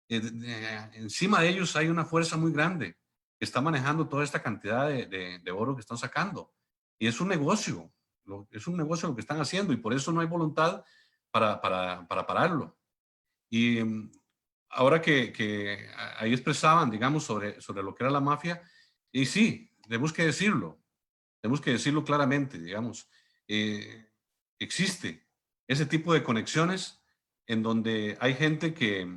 encima de ellos hay una fuerza muy grande que está manejando toda esta cantidad de oro que están sacando. Y es un negocio lo que están haciendo y por eso no hay voluntad para pararlo. Y ahora que ahí expresaban, digamos, sobre lo que era la mafia, y sí, tenemos que decirlo claramente, digamos, existe ese tipo de conexiones en donde hay gente que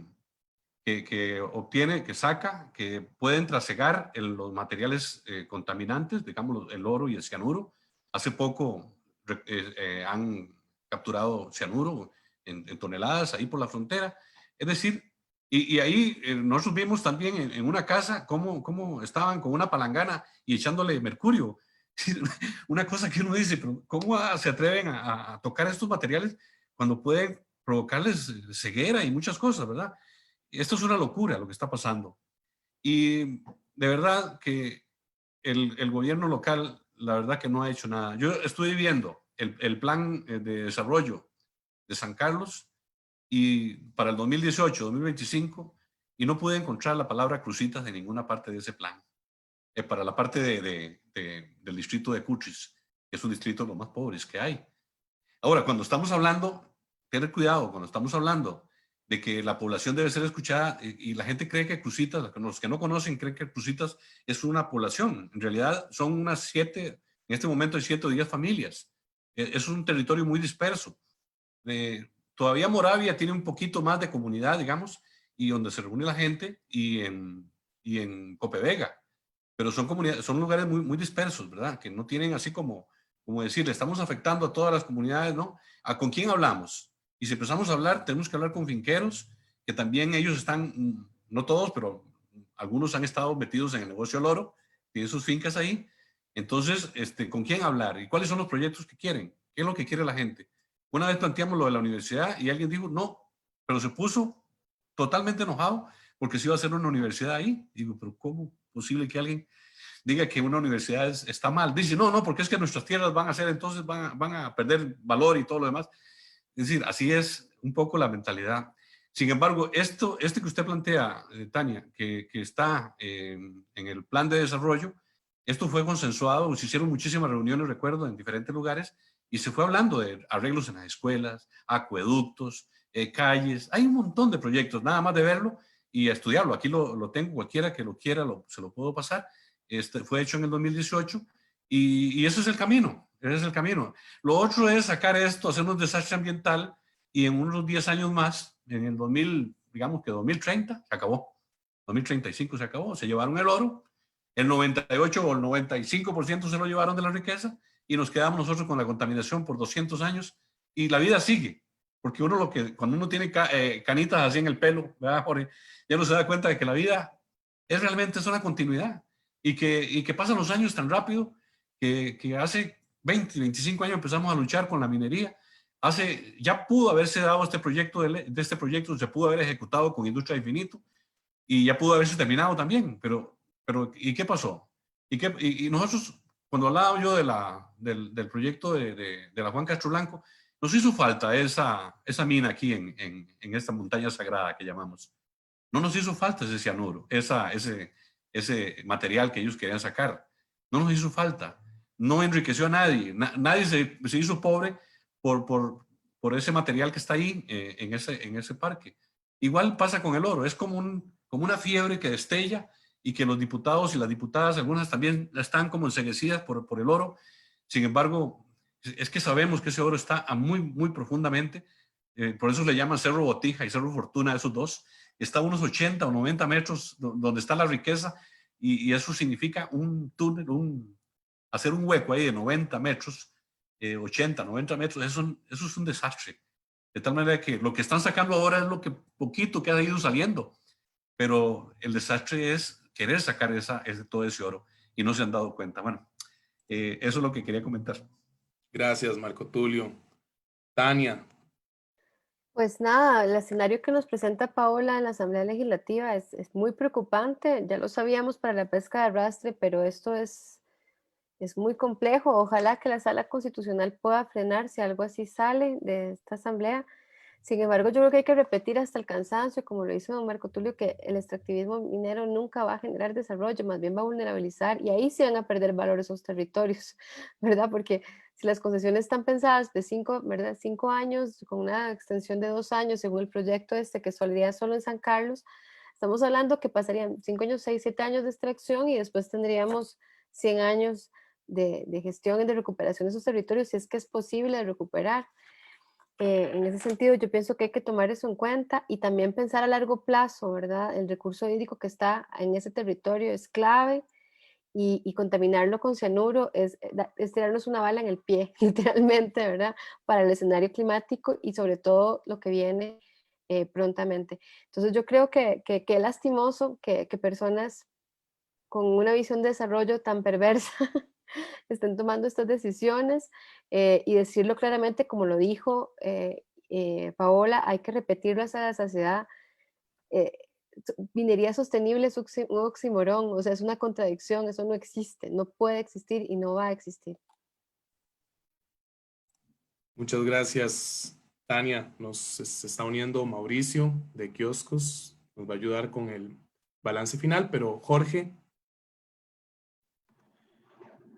obtiene, que saca, que pueden trasegar los materiales contaminantes, digamos el oro y el cianuro. Hace poco han capturado cianuro en toneladas ahí por la frontera. Es decir, y ahí nosotros vimos también en una casa cómo estaban con una palangana y echándole mercurio. Una cosa que uno dice, pero ¿cómo se atreven a tocar estos materiales cuando pueden provocarles ceguera y muchas cosas, ¿verdad? Esto es una locura lo que está pasando. Y de verdad que el gobierno local, la verdad que no ha hecho nada. Yo estuve viendo el plan de desarrollo de San Carlos y para el 2018, 2025, y no pude encontrar la palabra Cruzitas de ninguna parte de ese plan. Para la parte del distrito de Cutris, que es un distrito de los más pobres que hay. Ahora, cuando estamos hablando, tener cuidado, cuando estamos hablando de que la población debe ser escuchada y la gente cree que Cruzitas, los que no conocen creen que Cruzitas es una población. En realidad son unas 7, en este momento hay 7 o 10 familias. Es un territorio muy disperso. Todavía Moravia tiene un poquito más de comunidad, digamos, y donde se reúne la gente, y en Copevega. Pero son comunidades, son lugares muy dispersos, ¿verdad? Que no tienen así como decir, le estamos afectando a todas las comunidades, ¿no? ¿Con quién hablamos? Y si empezamos a hablar, tenemos que hablar con finqueros, que también ellos están, no todos, pero algunos han estado metidos en el negocio del oro, tienen sus fincas ahí. Entonces, ¿con quién hablar? ¿Y cuáles son los proyectos que quieren? ¿Qué es lo que quiere la gente? Una vez planteamos lo de la universidad y alguien dijo, no, pero se puso totalmente enojado porque se iba a hacer una universidad ahí. Digo, pero ¿cómo es posible que alguien diga que una universidad está mal? Dice, no, porque es que nuestras tierras van a ser, entonces van a perder valor y todo lo demás. Es decir, así es un poco la mentalidad. Sin embargo, que usted plantea, Tania, que está en el plan de desarrollo, esto fue consensuado, se hicieron muchísimas reuniones, recuerdo, en diferentes lugares, y se fue hablando de arreglos en las escuelas, acueductos, calles. Hay un montón de proyectos, nada más de verlo y estudiarlo. Aquí lo tengo, cualquiera que lo quiera se lo puedo pasar. Fue hecho en el 2018 y ese es el camino, ese es el camino. Lo otro es sacar esto, hacer un desastre ambiental y en unos 10 años más, en el 2000, digamos que 2030, se acabó. 2035 se acabó, se llevaron el oro, el 98 o el 95% se lo llevaron de la riqueza y nos quedamos nosotros con la contaminación por 200 años y la vida sigue. Porque cuando uno tiene canitas así en el pelo, ¿verdad, Jorge? Ya no se da cuenta de que la vida realmente es una continuidad y que pasan los años tan rápido que hace 20, 25 años empezamos a luchar con la minería. Ya pudo haberse dado este proyecto, este proyecto se pudo haber ejecutado con Industria Infinito y ya pudo haberse terminado también, pero ¿y qué pasó? Y nosotros, cuando hablaba yo del proyecto de la Juan Castro Blanco, nos hizo falta esa mina aquí en esta montaña sagrada que llamamos. No nos hizo falta ese cianuro, ese material que ellos querían sacar. No nos hizo falta. No enriqueció a nadie. Nadie se hizo pobre por ese material que está ahí en ese parque. Igual pasa con el oro. Es como una fiebre que destella y que los diputados y las diputadas, algunas también están como enceguecidas por el oro. Sin embargo, es que sabemos que ese oro está muy profundamente. Por eso le llaman Cerro Botija y Cerro Fortuna, esos dos. Está a unos 80 o 90 metros donde está la riqueza y eso significa un túnel, hacer un hueco ahí de 90 metros, 80, 90 metros, eso es un desastre. De tal manera que lo que están sacando ahora es lo que poquito que ha ido saliendo, pero el desastre es querer sacar todo ese oro y no se han dado cuenta. Bueno, eso es lo que quería comentar. Gracias, Marco Tulio. Tania. Pues nada, el escenario que nos presenta Paola en la Asamblea Legislativa es muy preocupante. Ya lo sabíamos para la pesca de arrastre, pero esto es muy complejo. Ojalá que la Sala Constitucional pueda frenar si algo así sale de esta Asamblea. Sin embargo, yo creo que hay que repetir hasta el cansancio, como lo hizo don Marco Tulio, que el extractivismo minero nunca va a generar desarrollo, más bien va a vulnerabilizar, y ahí sí van a perder valor esos territorios, ¿verdad? Porque si las concesiones están pensadas de 5 años, con una extensión de 2 años, según el proyecto que saldría solo en San Carlos, estamos hablando que pasarían 5 años, 6, 7 años de extracción y después tendríamos 100 años de gestión y de recuperación de esos territorios, si es que es posible de recuperar. En ese sentido, yo pienso que hay que tomar eso en cuenta y también pensar a largo plazo, ¿verdad? El recurso hídrico que está en ese territorio es clave y contaminarlo con cianuro es tirarnos una bala en el pie, literalmente, ¿verdad? Para el escenario climático y sobre todo lo que viene prontamente. Entonces yo creo que es lastimoso que personas con una visión de desarrollo tan perversa estén tomando estas decisiones y decirlo claramente, como lo dijo Paola, hay que repetirlo hasta la saciedad. Eh, Minería sostenible es un oxímoron, o sea, es una contradicción, eso no existe, no puede existir y no va a existir. Muchas gracias, Tania. Se está uniendo Mauricio de Kioscos, nos va a ayudar con el balance final, pero Jorge.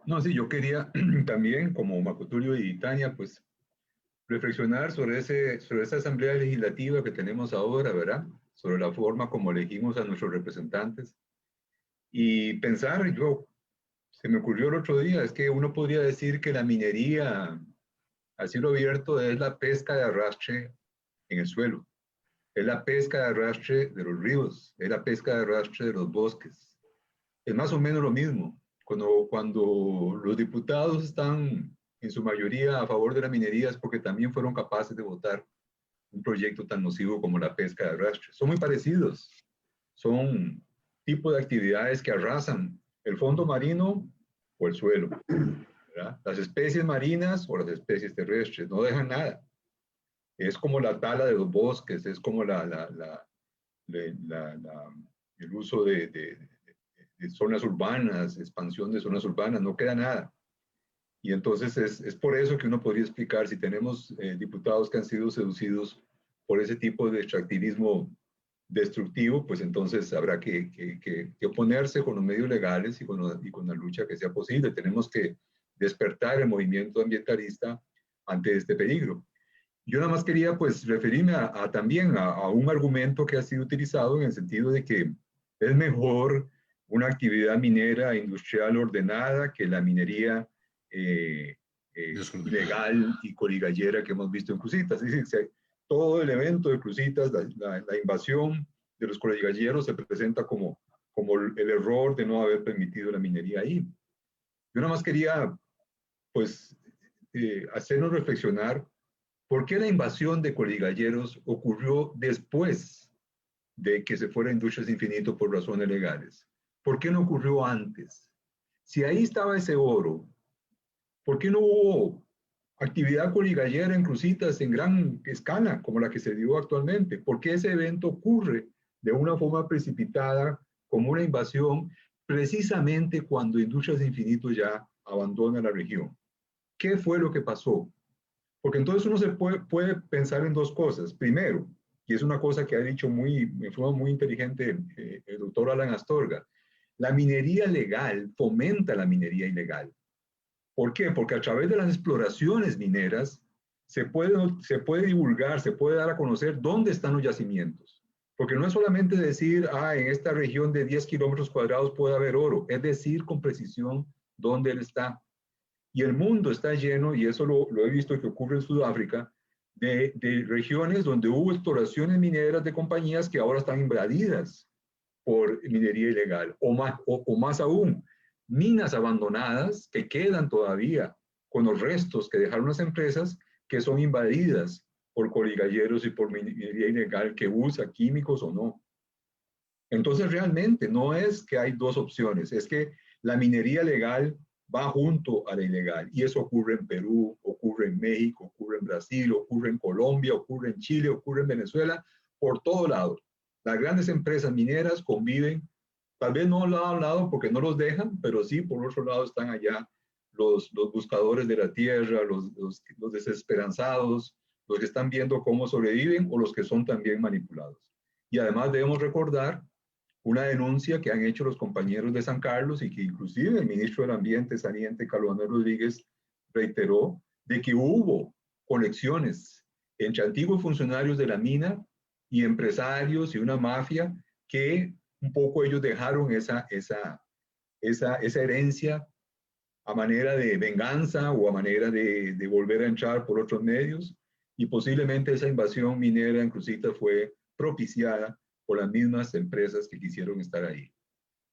No, sí, yo quería también, como Marco Tulio y Tania, pues reflexionar sobre esa asamblea legislativa que tenemos ahora, ¿verdad? Sobre la forma como elegimos a nuestros representantes. Y pensar, se me ocurrió el otro día, es que uno podría decir que la minería a cielo abierto es la pesca de arrastre en el suelo, es la pesca de arrastre de los ríos, es la pesca de arrastre de los bosques. Es más o menos lo mismo. Cuando los diputados están en su mayoría a favor de la minería es porque también fueron capaces de votar un proyecto tan nocivo como la pesca de arrastre. Son muy parecidos. Son tipos de actividades que arrasan el fondo marino o el suelo, ¿verdad? Las especies marinas o las especies terrestres no dejan nada. Es como la tala de los bosques, es como el uso de zonas urbanas, expansión de zonas urbanas, no queda nada. Y entonces es por eso que uno podría explicar, si tenemos diputados que han sido seducidos por ese tipo de extractivismo destructivo, pues entonces habrá que oponerse con los medios legales y con la lucha que sea posible. Tenemos que despertar el movimiento ambientalista ante este peligro. Yo nada más quería pues referirme también a un argumento que ha sido utilizado en el sentido de que es mejor una actividad minera industrial ordenada que la minería ilegal y coligallera que hemos visto en Cruzitas. Es decir, todo el evento de Cruzitas, la invasión de los coligalleros se presenta como el error de no haber permitido la minería ahí. Yo nada más quería pues hacernos reflexionar por qué la invasión de coligalleros ocurrió después de que se fuera Industrias Infinito por razones legales. ¿Por qué no ocurrió antes? Si ahí estaba ese oro, ¿por qué no hubo actividad coligallera en Cruzitas en gran escala como la que se dio actualmente? ¿Por qué ese evento ocurre de una forma precipitada como una invasión precisamente cuando Industrias Infinito ya abandona la región? ¿Qué fue lo que pasó? Porque entonces uno se puede pensar en dos cosas. Primero, y es una cosa que ha dicho de forma muy inteligente el doctor Alan Astorga, la minería legal fomenta la minería ilegal. ¿Por qué? Porque a través de las exploraciones mineras se puede divulgar, se puede dar a conocer dónde están los yacimientos. Porque no es solamente decir, en esta región de 10 kilómetros cuadrados puede haber oro, es decir con precisión dónde él está. Y el mundo está lleno, y eso lo he visto que ocurre en Sudáfrica, de regiones donde hubo exploraciones mineras de compañías que ahora están invadidas por minería ilegal, o más aún, minas abandonadas que quedan todavía con los restos que dejaron las empresas que son invadidas por coligalleros y por minería ilegal que usa químicos o no. Entonces realmente no es que hay dos opciones, es que la minería legal va junto a la ilegal. Y eso ocurre en Perú, ocurre en México, ocurre en Brasil, ocurre en Colombia, ocurre en Chile, ocurre en Venezuela, por todo lado. Las grandes empresas mineras conviven, tal vez no lado a lado porque no los dejan, pero sí por otro lado están allá los buscadores de la tierra, los desesperanzados, los que están viendo cómo sobreviven o los que son también manipulados. Y además debemos recordar una denuncia que han hecho los compañeros de San Carlos y que inclusive el ministro del Ambiente, saliente, Carlos Manuel Rodríguez, reiteró de que hubo conexiones entre antiguos funcionarios de la mina y empresarios y una mafia que un poco ellos dejaron esa herencia a manera de venganza o a manera de volver a entrar por otros medios, y posiblemente esa invasión minera en Cruzitas fue propiciada por las mismas empresas que quisieron estar ahí.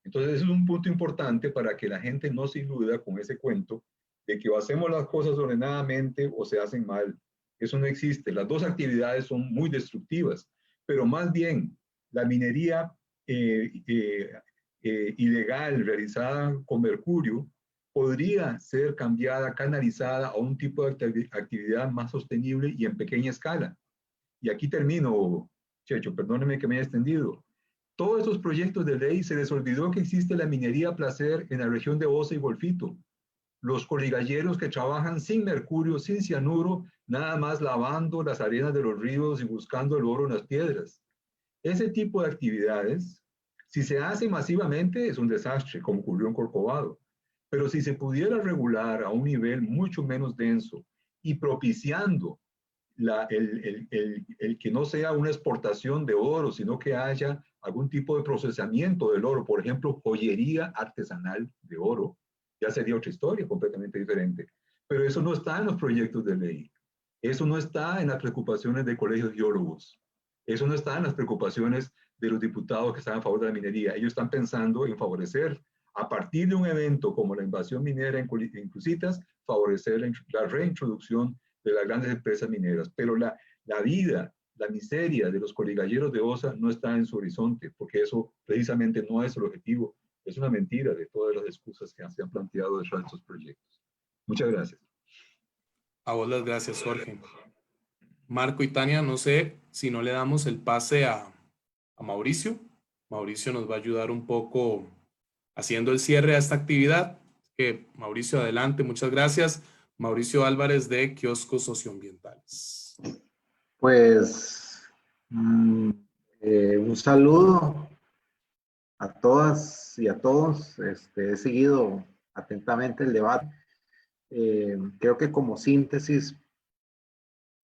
Entonces, eso es un punto importante para que la gente no se iluda con ese cuento de que o hacemos las cosas ordenadamente o se hacen mal. Eso no existe. Las dos actividades son muy destructivas, pero más bien la minería ilegal realizada con mercurio podría ser cambiada, canalizada a un tipo de actividad más sostenible y en pequeña escala. Y aquí termino, Checho, perdóneme que me haya extendido. Todos esos proyectos de ley se les olvidó que existe la minería a placer en la región de Osa y Golfito. Los coligalleros que trabajan sin mercurio, sin cianuro, nada más lavando las arenas de los ríos y buscando el oro en las piedras. Ese tipo de actividades, si se hace masivamente, es un desastre, como ocurrió en Corcovado. Pero si se pudiera regular a un nivel mucho menos denso y propiciando el que no sea una exportación de oro, sino que haya algún tipo de procesamiento del oro, por ejemplo, joyería artesanal de oro, ya sería otra historia completamente diferente. Pero eso no está en los proyectos de ley. Eso no está en las preocupaciones de colegios de geólogos. Eso no está en las preocupaciones de los diputados que están a favor de la minería. Ellos están pensando en favorecer, a partir de un evento como la invasión minera en Cruzitas, favorecer la reintroducción de las grandes empresas mineras. Pero la vida, la miseria de los coligalleros de Osa no está en su horizonte, porque eso precisamente no es el objetivo. Es una mentira de todas las excusas que se han planteado detrás de estos proyectos. Muchas gracias. A vos las gracias, Jorge. Marco y Tania, no sé si no le damos el pase a Mauricio. Mauricio nos va a ayudar un poco haciendo el cierre a esta actividad. Mauricio, adelante, muchas gracias. Mauricio Álvarez de Kioscos Socioambientales. Pues un saludo a todas y a todos. He seguido atentamente el debate. Creo que como síntesis,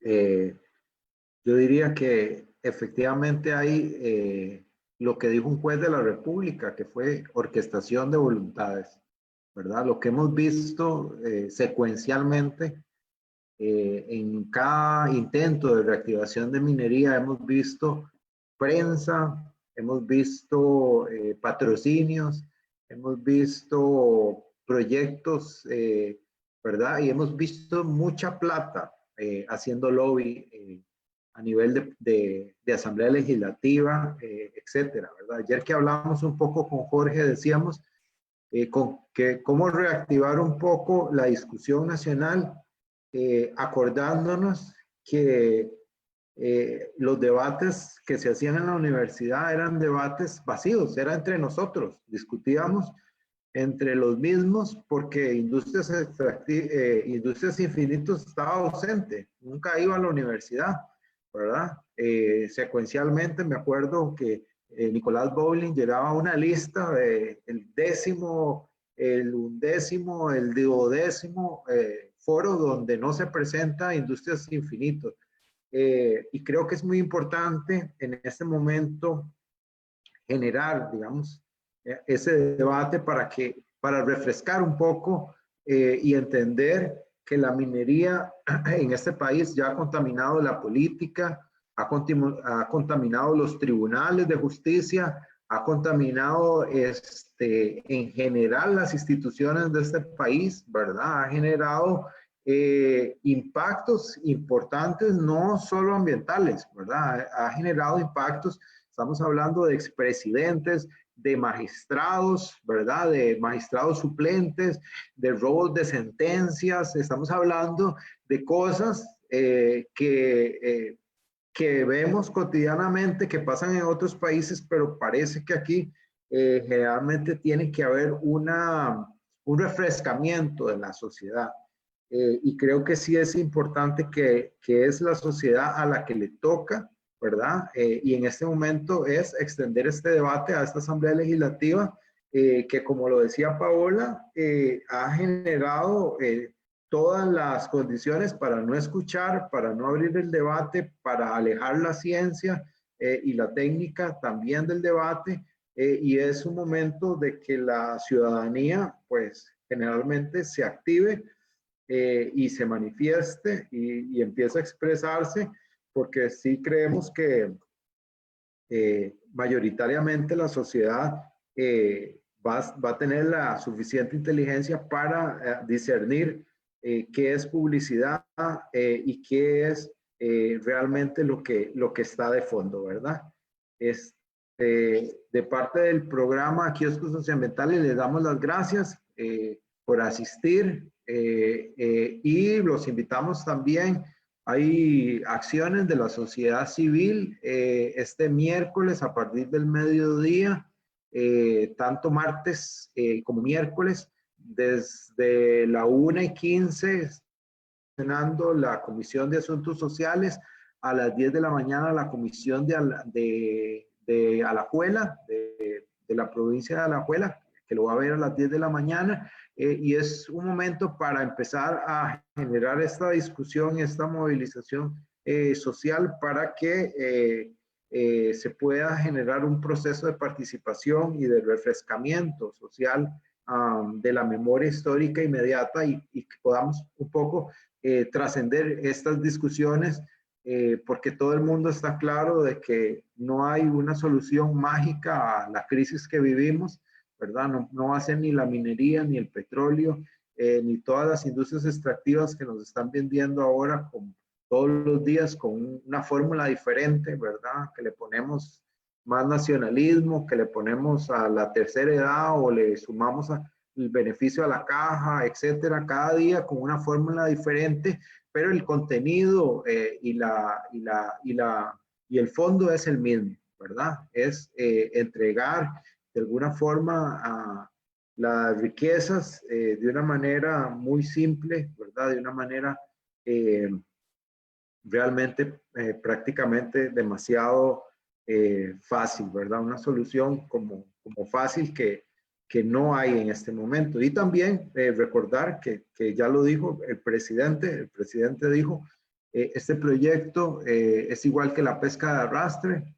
yo diría que efectivamente hay lo que dijo un juez de la República, que fue orquestación de voluntades, ¿verdad? Lo que hemos visto secuencialmente en cada intento de reactivación de minería, hemos visto prensa, hemos visto patrocinios, hemos visto proyectos, ¿verdad? Y hemos visto mucha plata haciendo lobby a nivel de Asamblea Legislativa, etcétera, ¿verdad? Ayer que hablamos un poco con Jorge, decíamos cómo reactivar un poco la discusión nacional, acordándonos que los debates que se hacían en la universidad eran debates vacíos, era entre nosotros, discutíamos entre los mismos porque Industrias Infinitos estaba ausente, nunca iba a la universidad, ¿verdad? Secuencialmente me acuerdo que Nicolás Bowling llevaba una lista de el 10º, el 11º, el 12º foro donde no se presenta Industrias Infinitos. Y creo que es muy importante en este momento generar, digamos, ese debate para refrescar un poco y entender que la minería en este país ya ha contaminado la política, ha contaminado los tribunales de justicia, ha contaminado en general las instituciones de este país, ¿verdad? Ha generado impactos importantes, no solo ambientales, ¿verdad? Ha generado impactos, estamos hablando de expresidentes, de magistrados, ¿verdad? De magistrados suplentes, de robos de sentencias, estamos hablando de cosas que vemos cotidianamente, que pasan en otros países, pero parece que aquí generalmente tiene que haber un refrescamiento de la sociedad. y creo que sí es importante que es la sociedad a la que le toca, ¿verdad? Y en este momento es extender este debate a esta Asamblea Legislativa, que como lo decía Paola, ha generado todas las condiciones para no escuchar, para no abrir el debate, para alejar la ciencia y la técnica también del debate, y es un momento de que la ciudadanía, pues generalmente se active y se manifieste y empiece a expresarse, porque sí creemos que mayoritariamente la sociedad va a tener la suficiente inteligencia para discernir qué es publicidad y qué es realmente lo que está de fondo, ¿verdad? De parte del programa Kioscos Socioambientales les damos las gracias por asistir y los invitamos también. Hay acciones de la sociedad civil este miércoles a partir del mediodía, tanto martes como miércoles, desde la 1:15, funcionando la Comisión de Asuntos Sociales, a las 10 de la mañana la Comisión de Alajuela, de la provincia de Alajuela, que lo va a ver a las 10 de la mañana, y es un momento para empezar a generar esta discusión, esta movilización social para que se pueda generar un proceso de participación y de refrescamiento social de la memoria histórica inmediata y que podamos un poco trascender estas discusiones porque todo el mundo está claro de que no hay una solución mágica a la crisis que vivimos, ¿verdad? No va a ser ni la minería, ni el petróleo, ni todas las industrias extractivas que nos están vendiendo ahora todos los días con una fórmula diferente, ¿verdad? Que le ponemos más nacionalismo, que le ponemos a la tercera edad o le sumamos el beneficio a la caja, etcétera, cada día con una fórmula diferente, pero el contenido y el fondo es el mismo, ¿verdad? Es entregar de alguna forma a las riquezas de una manera muy simple, ¿verdad? De una manera realmente prácticamente demasiado fácil, ¿verdad? Una solución como fácil que no hay en este momento. Y también recordar que ya lo dijo el presidente dijo, este proyecto es igual que la pesca de arrastre,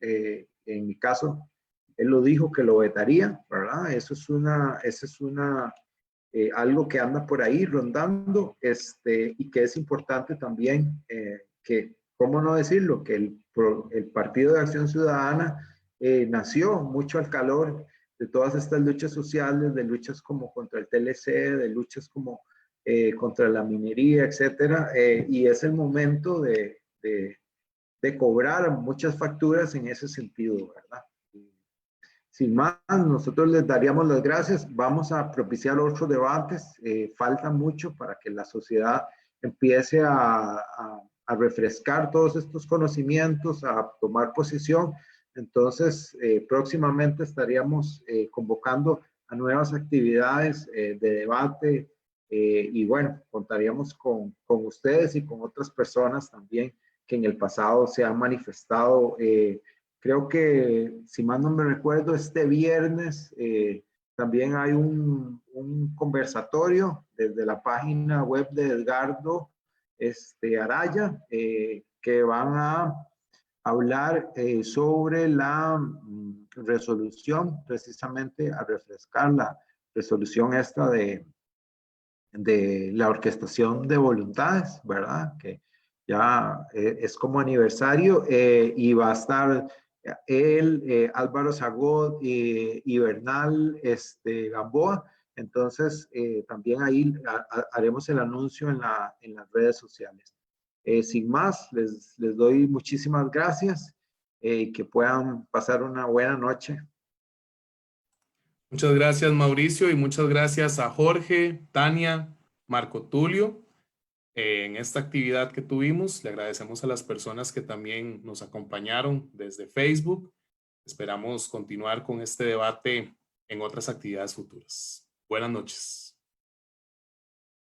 en mi caso, él lo dijo que lo vetaría, ¿verdad? Eso es algo que anda por ahí rondando, y que es importante también que, ¿cómo no decirlo? Que el Partido de Acción Ciudadana nació mucho al calor de todas estas luchas sociales, de luchas como contra el TLC, de luchas como contra la minería, etcétera, y es el momento de cobrar muchas facturas en ese sentido, ¿verdad? Sin más, nosotros les daríamos las gracias. Vamos a propiciar otros debates. Falta mucho para que la sociedad empiece a refrescar todos estos conocimientos, a tomar posición. Entonces, próximamente estaríamos convocando a nuevas actividades de debate y bueno, contaríamos con ustedes y con otras personas también que en el pasado se han manifestado. Creo que, si mal no me recuerdo, este viernes también hay un conversatorio desde la página web de Edgardo Araya, que van a hablar sobre la resolución, precisamente a refrescar la resolución esta de la orquestación de voluntades, ¿verdad? Que ya es como aniversario y va a estar él, Álvaro Zagot y Bernal Gamboa. Entonces, también ahí haremos el anuncio en las redes sociales. Sin más, les doy muchísimas gracias y que puedan pasar una buena noche. Muchas gracias, Mauricio, y muchas gracias a Jorge, Tania, Marco Tulio. En esta actividad que tuvimos, le agradecemos a las personas que también nos acompañaron desde Facebook. Esperamos continuar con este debate en otras actividades futuras. Buenas noches.